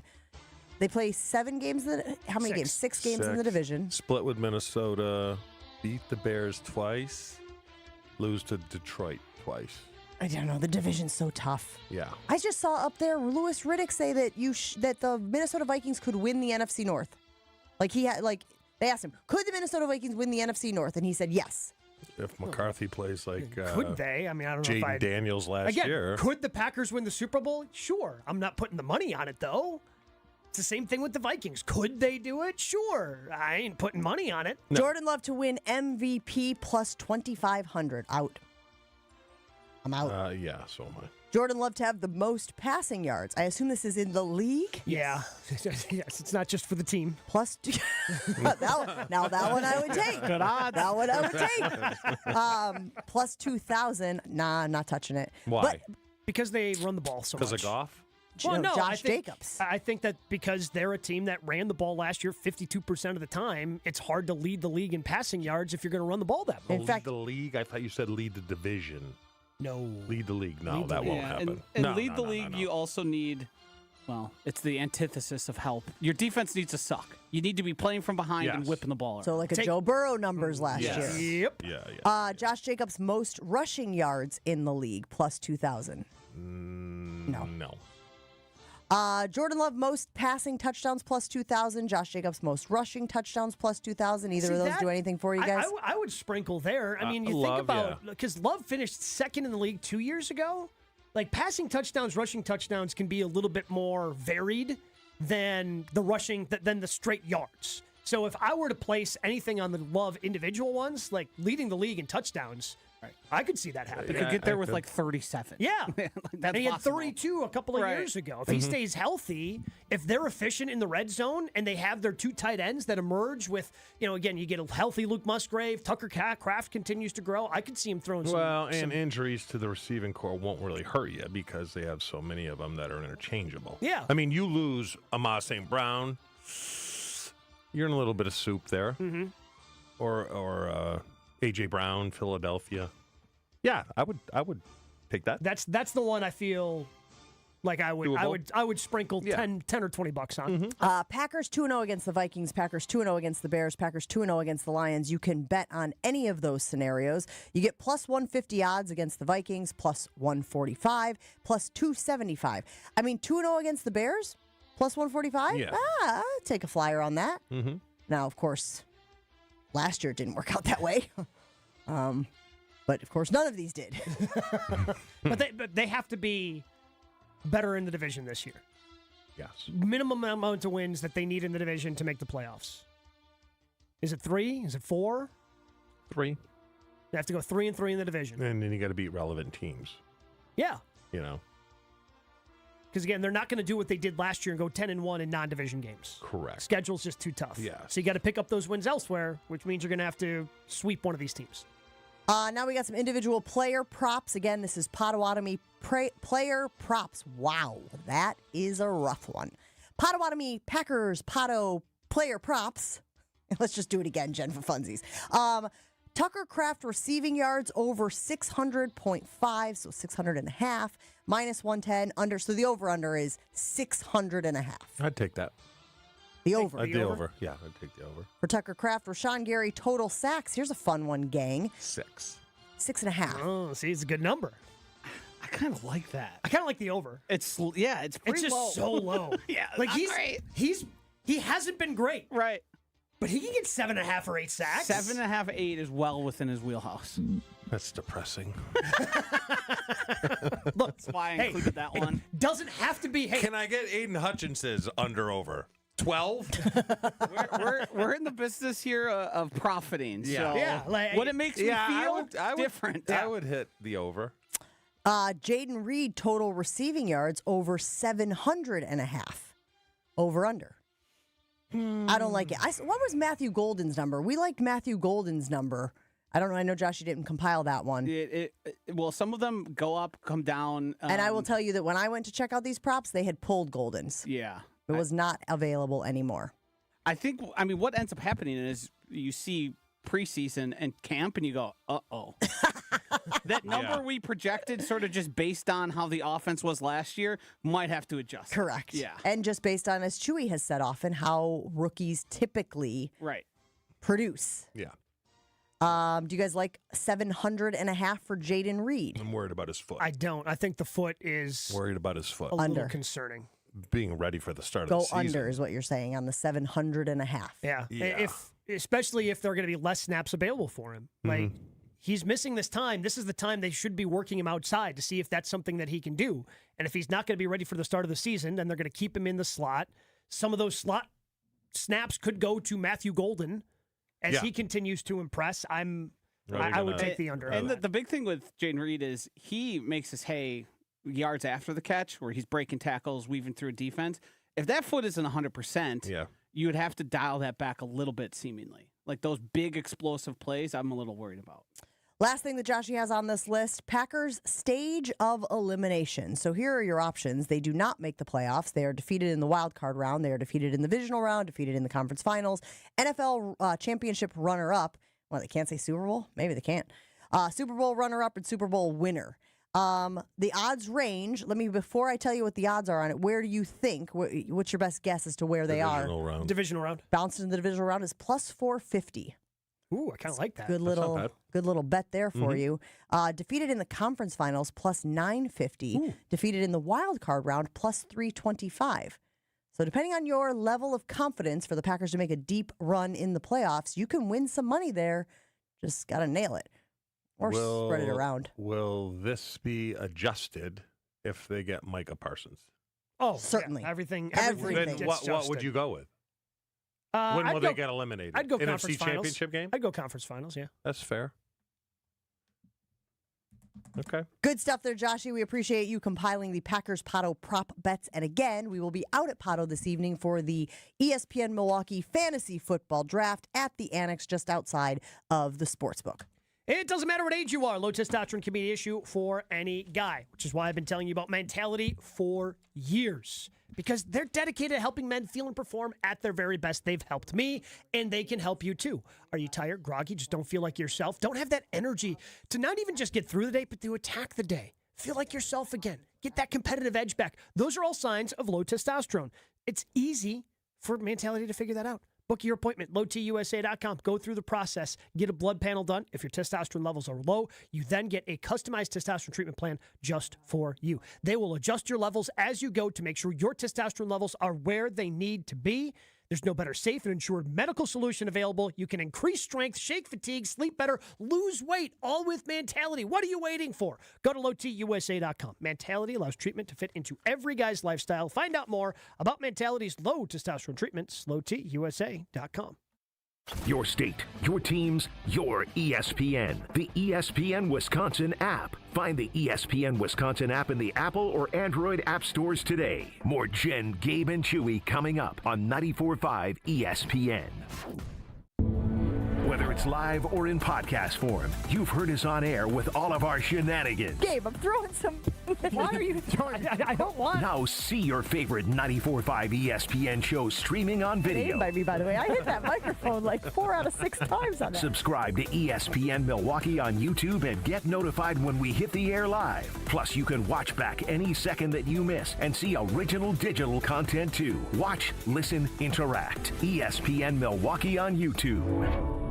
They play 7 games. How many games? 6 games in the division. Split with Minnesota. Beat the Bears twice. Lose to Detroit twice. I don't know. The division's so tough. Yeah. I just saw up there Louis Riddick say that that the Minnesota Vikings could win the NFC North. Like he had they asked him, could the Minnesota Vikings win the NFC North? And he said yes. If McCarthy plays like Could they? I mean, I don't know if Jaden Daniels last Again, year. could the Packers win the Super Bowl? Sure. I'm not putting the money on it though. It's the same thing with the Vikings. Could they do it? Sure. I ain't putting money on it. Jordan Love to win MVP plus 2,500. Out. I'm out. Yeah, so am I. Jordan Love to have the most passing yards. I assume this is in the league? Yeah. Yes, it's not just for the team. Plus, that one I would take. Good odds. That one I would take. Plus 2,000. Nah, I'm not touching it. Why? But Because they run the ball so much. Because of Goff? Well, no, Josh Jacobs. I think that because they're a team that ran the ball last year 52% of the time, it's hard to lead the league in passing yards if you're going to run the ball that much. In fact, the league. I thought you said lead the division. No. Lead the league. No, Lead the that league. won't Yeah, happen. and No, lead no, the no, league, no. you also need, well, it's the antithesis of help. Your defense needs to suck. You need to be playing from behind and Yes. whipping the ball around. So like a Joe Burrow numbers last Yes. year. Yep. Yeah. Josh Jacobs most rushing yards in the league plus 2,000. No. Jordan Love most passing touchdowns plus 2,000. Josh Jacobs most rushing touchdowns plus 2,000. Either of those do anything for you guys? I would sprinkle there. I mean, you think Love, about, because Love finished second in the league 2 years ago. Like passing touchdowns, rushing touchdowns can be a little bit more varied than the rushing, than the straight yards. So if I were to place anything on the Love individual ones, like leading the league in touchdowns, I could see that You happening. could get there with like 37. Yeah. That's and he had possible. 32 a couple of Right. years ago. If he stays healthy, if they're efficient in the red zone and they have their 2 tight ends that emerge with, again, you get a healthy Luke Musgrave, Tucker Kraft continues to grow. I could see him throwing some. Well, and injuries to the receiving core won't really hurt you because they have so many of them that are interchangeable. Yeah. I mean, you lose Amaz St. Brown, you're in a little bit of soup there. Mm-hmm. Or A.J. Brown, Philadelphia. Yeah, I would take that. That's the one I feel like I would sprinkle 10 or $20 on. Packers 2-0 against the Vikings, Packers 2-0 against the Bears, Packers 2-0 against the Lions. You can bet on any of those scenarios. You get plus 150 odds against the Vikings, plus 145, plus 275. I mean, 2-0 against the Bears, plus 145? Yeah. I'll take a flyer on that. Mm-hmm. Now, of course, last year it didn't work out that way. But, of course, none of these did. But they have to be better in the division this year. Yes. Minimum amount of wins that they need in the division to make the playoffs. Is it 3? Is it 4? 3. They have to go 3-3 in the division. And then you got to beat relevant teams. Yeah. Because, again, they're not going to do what they did last year and go 10-1 in non-division games. Correct. Schedule's just too tough. Yeah. So you got to pick up those wins elsewhere, which means you're going to have to sweep one of these teams. Now we got some individual player props. Again, this is Potawatomi player props. Wow, that is a rough one. Potawatomi Packers Potto player props. Let's just do it again, Jen, for funsies. Tucker Kraft receiving yards over 600.5, so 600.5, minus 110 under. So the over-under is 600.5. I'd take that. The over. The over. Yeah, I'd take the over. For Tucker Kraft, Rashawn Gary total sacks. Here's a fun one, gang. 6. 6.5. Oh, see, it's a good number. I kind of like that. I kind of like the over. It's pretty It's just low. so low. Yeah, like not great. he hasn't been great, Right. but he can get 7.5 or 8 sacks. 7.5, 8 is well within his wheelhouse. That's depressing. Look, That's why I included that one. Doesn't have to be. Hey, Can I get Aiden Hutchinson's under/over? 12? We're in the business here of profiting. Yeah. So Yeah, like- what it makes me feel I would, different. I would hit the over. Jaden Reed total receiving yards over 700.5. Over under. I don't like it. What was Matthew Golden's number? We liked Matthew Golden's number. I don't know. I know Josh, you didn't compile that one. Well, some of them go up, come down. And I will tell you that when I went to check out these props, they had pulled Golden's. Yeah. It was not available anymore. I mean, what ends up happening is you see preseason and camp and you go, uh-oh. That number we projected sort of just based on how the offense was last year might have to adjust. Correct. Yeah. And just based on, as Chewy has said often, how rookies typically produce. Yeah. Do you guys like 700.5 for Jaden Reed? I'm worried about his foot. I don't. I think the foot is Worried about his foot. a Under. little concerning. Being ready for the start of Go the season. under is what you're saying on the 700.5. Yeah. Yeah. Especially if there are going to be less snaps available for him. Like, he's missing this time. This is the time they should be working him outside to see if that's something that he can do. And if he's not going to be ready for the start of the season, then they're going to keep him in the slot. Some of those slot snaps could go to Matthew Golden as he continues to impress. I would take the under. And the big thing with Jaden Reed is he makes his hay yards after the catch, where he's breaking tackles, weaving through a defense. If that foot isn't 100%, you would have to dial that back a little bit, seemingly. Like those big explosive plays, I'm a little worried about. Last thing that Joshy has on this list, Packers stage of elimination. So here are your options. They do not make the playoffs. They are defeated in the wild card round. They are defeated in the divisional round, defeated in the conference finals. NFL championship runner-up. Well, they can't say Super Bowl? Maybe they can't. Super Bowl runner-up and Super Bowl winner. The odds range, before I tell you what the odds are on it, where do you think, what's your best guess as to where they are? Divisional round. Bounced in the divisional round is plus 450. Ooh, I kind of like that. Good little bet there for you. Defeated in the conference finals, plus 950. Ooh. Defeated in the wild card round, plus 325. So depending on your level of confidence for the Packers to make a deep run in the playoffs, you can win some money there. Just got to nail it. Or spread it around. Will this be adjusted if they get Micah Parsons? Oh, certainly. Yeah. Everything. Then what would you go with? When will they get eliminated? I'd go NFC conference finals. Championship game? I'd go conference finals, yeah. That's fair. Okay. Good stuff there, Joshy. We appreciate you compiling the Packers Pato prop bets. And again, we will be out at Pato this evening for the ESPN Milwaukee Fantasy Football Draft at the Annex just outside of the Sportsbook. It doesn't matter what age you are. Low testosterone can be an issue for any guy, which is why I've been telling you about Mentality for years. Because they're dedicated to helping men feel and perform at their very best. They've helped me, and they can help you too. Are you tired, groggy, just don't feel like yourself? Don't have that energy to not even just get through the day, but to attack the day. Feel like yourself again. Get that competitive edge back. Those are all signs of low testosterone. It's easy for Mentality to figure that out. Book your appointment, lowtusa.com. Go through the process. Get a blood panel done. If your testosterone levels are low, you then get a customized testosterone treatment plan just for you. They will adjust your levels as you go to make sure your testosterone levels are where they need to be. There's no better safe and insured medical solution available. You can increase strength, shake fatigue, sleep better, lose weight, all with Mentality. What are you waiting for? Go to lowtusa.com. Mentality allows treatment to fit into every guy's lifestyle. Find out more about Mentality's low testosterone treatments, lowtusa.com. Your state, your teams, your ESPN. The ESPN Wisconsin app. Find the ESPN Wisconsin app in the Apple or Android app stores today. More Jen, Gabe, and Chewy coming up on 94.5 ESPN. Whether it's live or in podcast form, you've heard us on air with all of our shenanigans. Gabe, I'm throwing some. Why are you throwing? I don't want. Now see your favorite 94.5 ESPN shows streaming on video. Named by me, by the way. I hit that microphone like 4 out of 6 times on that. Subscribe to ESPN Milwaukee on YouTube and get notified when we hit the air live. Plus, you can watch back any second that you miss and see original digital content too. Watch, listen, interact. ESPN Milwaukee on YouTube.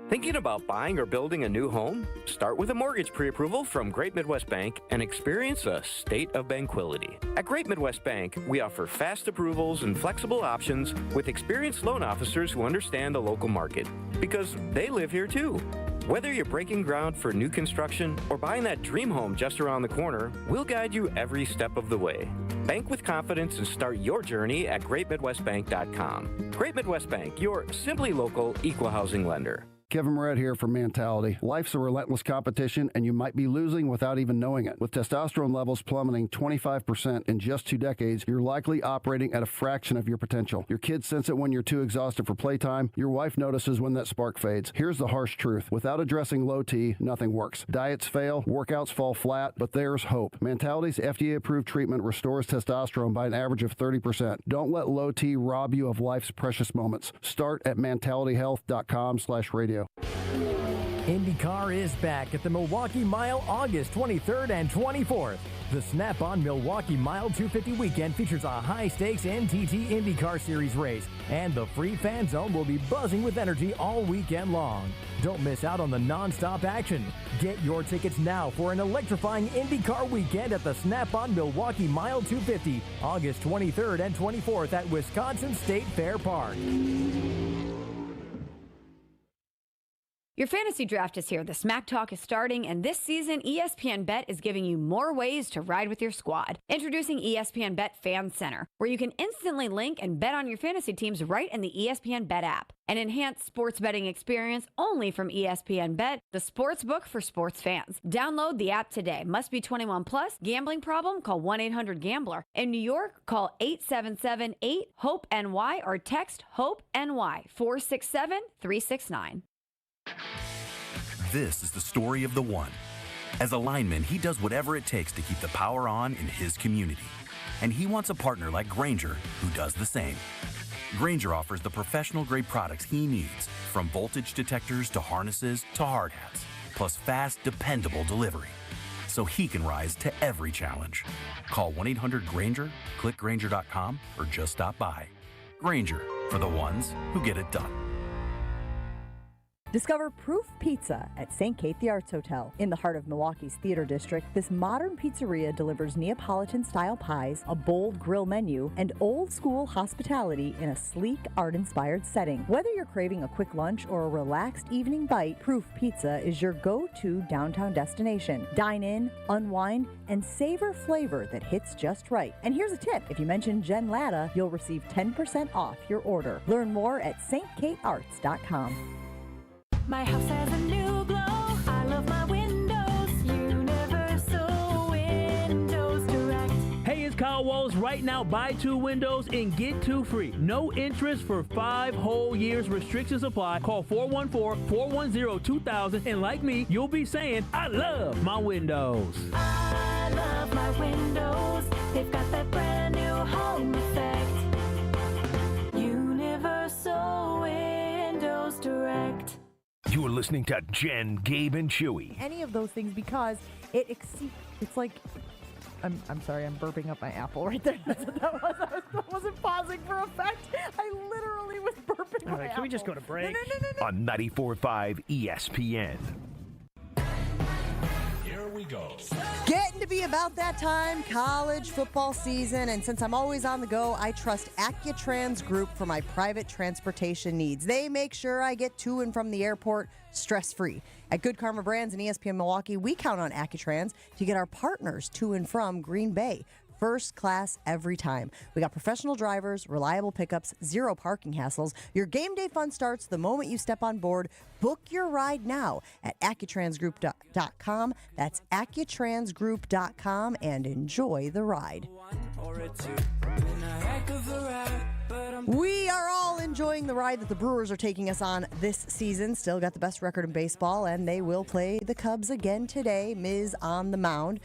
Thinking about buying or building a new home? Start with a mortgage pre-approval from Great Midwest Bank and experience a state of tranquility. At Great Midwest Bank, we offer fast approvals and flexible options with experienced loan officers who understand the local market because they live here too. Whether you're breaking ground for new construction or buying that dream home just around the corner, we'll guide you every step of the way. Bank with confidence and start your journey at GreatMidwestBank.com. Great Midwest Bank, your simply local equal housing lender. Kevin Moret here for Mentality. Life's a relentless competition, and you might be losing without even knowing it. With testosterone levels plummeting 25% in just 2 decades, you're likely operating at a fraction of your potential. Your kids sense it when you're too exhausted for playtime. Your wife notices when that spark fades. Here's the harsh truth. Without addressing low T, nothing works. Diets fail, workouts fall flat, but there's hope. Mentality's FDA-approved treatment restores testosterone by an average of 30%. Don't let low T rob you of life's precious moments. Start at mentalityhealth.com/radio. IndyCar is back at the Milwaukee Mile August 23rd and 24th. The Snap-on Milwaukee Mile 250 weekend features a high-stakes NTT IndyCar Series race, and the free fan zone will be buzzing with energy all weekend long. Don't miss out on the non-stop action. Get your tickets now for an electrifying IndyCar weekend at the Snap-on Milwaukee Mile 250, August 23rd and 24th at Wisconsin State Fair Park. Your fantasy draft is here. The Smack Talk is starting, and this season, ESPN Bet is giving you more ways to ride with your squad. Introducing ESPN Bet Fan Center, where you can instantly link and bet on your fantasy teams right in the ESPN Bet app. An enhanced sports betting experience only from ESPN Bet, the sports book for sports fans. Download the app today. Must be 21 plus. Gambling problem? Call 1-800-GAMBLER. In New York, call 877-8-HOPE-NY or text HOPE-NY 467-369. This is the story of the one. As a lineman, he does whatever it takes to keep the power on in his community. And he wants a partner like Grainger who does the same. Grainger offers the professional-grade products he needs, from voltage detectors to harnesses to hard hats, plus fast, dependable delivery, so he can rise to every challenge. Call 1-800-GRAINGER, click Grainger.com, or just stop by. Grainger, for the ones who get it done. Discover Proof Pizza at St. Kate the Arts Hotel. In the heart of Milwaukee's Theater District, this modern pizzeria delivers Neapolitan-style pies, a bold grill menu, and old-school hospitality in a sleek, art-inspired setting. Whether you're craving a quick lunch or a relaxed evening bite, Proof Pizza is your go-to downtown destination. Dine in, unwind, and savor flavor that hits just right. And here's a tip. If you mention Jen Latta, you'll receive 10% off your order. Learn more at stkatearts.com. My house has a new glow. I love my windows. Universal Windows Direct. Hey, it's Kyle Walls. Right now, buy 2 windows and get 2 free. No interest for 5 whole years. Restrictions apply. Call 414-410-2000. And like me, you'll be saying, I love my windows. I love my windows. They've got that brand new home effect. Universal Windows Direct. You're listening to Jen, Gabe, and Chewy. Any of those things because it exceeds. It's like. I'm sorry, I'm burping up my apple right there. That's what that was. I wasn't pausing for effect. I literally was burping All my right, apple. can we just go to break? No. On 94.5 ESPN. Here we go. Getting to be about that time, college football season, and since I'm always on the go, I trust Accutrans Group for my private transportation needs. They make sure I get to and from the airport stress-free. At Good Karma Brands and ESPN Milwaukee, we count on Accutrans to get our partners to and from Green Bay. First class every time. We got professional drivers, reliable pickups, 0 parking hassles. Your game day fun starts the moment you step on board. Book your ride now at AccuTransGroup.com. That's AccuTransGroup.com and enjoy the ride. We are all enjoying the ride that the Brewers are taking us on this season. Still got the best record in baseball, and they will play the Cubs again today. Miz on the mound.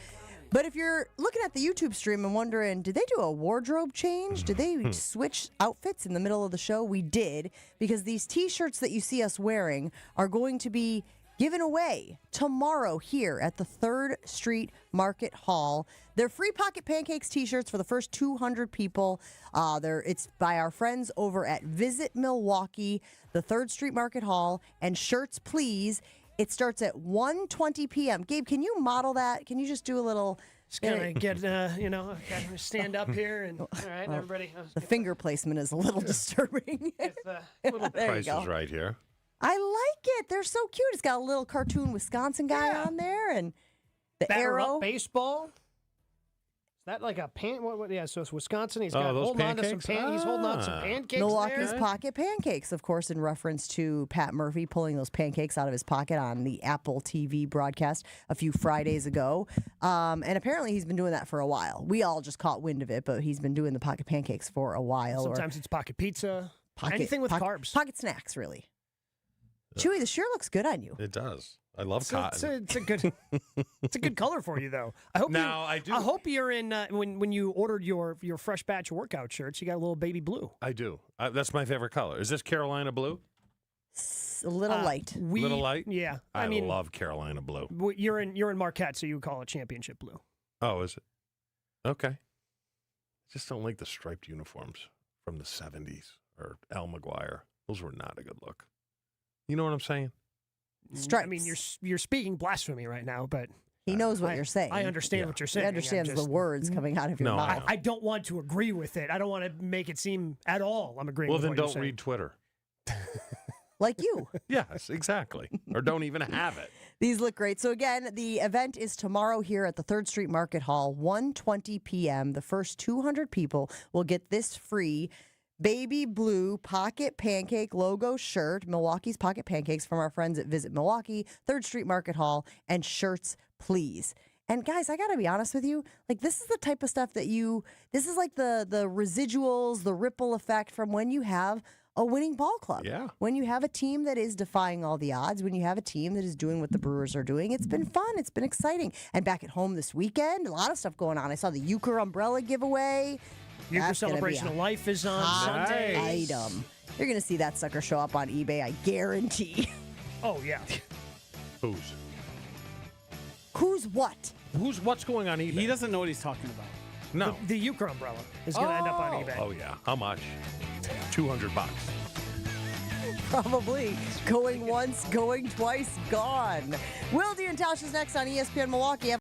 But if you're looking at the YouTube stream and wondering, did they do a wardrobe change? Did they switch outfits in the middle of the show? We did, because these T-shirts that you see us wearing are going to be given away tomorrow here at the 3rd Street Market Hall. They're free Pocket Pancakes T-shirts for the first 200 people. It's by our friends over at Visit Milwaukee, the 3rd Street Market Hall, and Shirts Please. It starts at 1:20 p.m. Gabe, can you model that? Can you just do a little... Just gonna get, stand up here and, all right, everybody. The finger placement is a little disturbing. Price is right here. I like it. They're so cute. It's got a little cartoon Wisconsin guy on there, and the Batter arrow. Up baseball. Is that like a pan? What? Yeah. So it's Wisconsin. He's got those holding on to some pancakes? He's holding on to some pancakes. Milwaukee's there. pocket pancakes, of course, in reference to Pat Murphy pulling those pancakes out of his pocket on the Apple TV broadcast a few Fridays ago. And apparently he's been doing that for a while. We all just caught wind of it, but he's been doing the pocket pancakes for a while. Sometimes it's pocket pizza. Anything with carbs. Pocket snacks, really. Chewy, the shirt looks good on you. It does. I love cotton. It's a good. It's a good color for you, though. I hope. I do. I hope you're in when you ordered your fresh batch workout shirts. You got a little baby blue. I do. That's my favorite color. Is this Carolina blue? A little light. Little light? Yeah. I mean, love Carolina blue. You're in Marquette, so you call it championship blue. Oh, is it? Okay. I just don't like the striped uniforms from the 70s or Al McGuire. Those were not a good look. You know what I'm saying? Stripes. I mean, you're speaking blasphemy right now, but he knows what you're saying. I understand what you're saying. He understands the words coming out of your mouth. I don't want to agree with it. I don't want to make it seem at all I'm agreeing with Well, what then you're saying. don't read Twitter. Like you. Yes, exactly. Or don't even have it. These look great. So again, the event is tomorrow here at the 3rd Street Market Hall, 1:20 p.m. The first 200 people will get this free baby blue pocket pancake logo shirt, Milwaukee's Pocket Pancakes from our friends at Visit Milwaukee, 3rd Street Market Hall, and shirts, please. And guys, I got to be honest with you, like this is the type of stuff that this is like the residuals, the ripple effect from when you have a winning ball club. Yeah. When you have a team that is defying all the odds, when you have a team that is doing what the Brewers are doing, it's been fun. It's been exciting. And back at home this weekend, a lot of stuff going on. I saw the Euchre umbrella giveaway. Euchre Celebration of Life is on Sunday. Item. You're going to see that sucker show up on eBay, I guarantee. Oh, yeah. Who's what? What's going on eBay? He doesn't know what he's talking about. No. The Euchre umbrella is going to end up on eBay. Oh, yeah. How much? $200. Probably. Going once, going twice, gone. Wilde and Tosh is next on ESPN Milwaukee.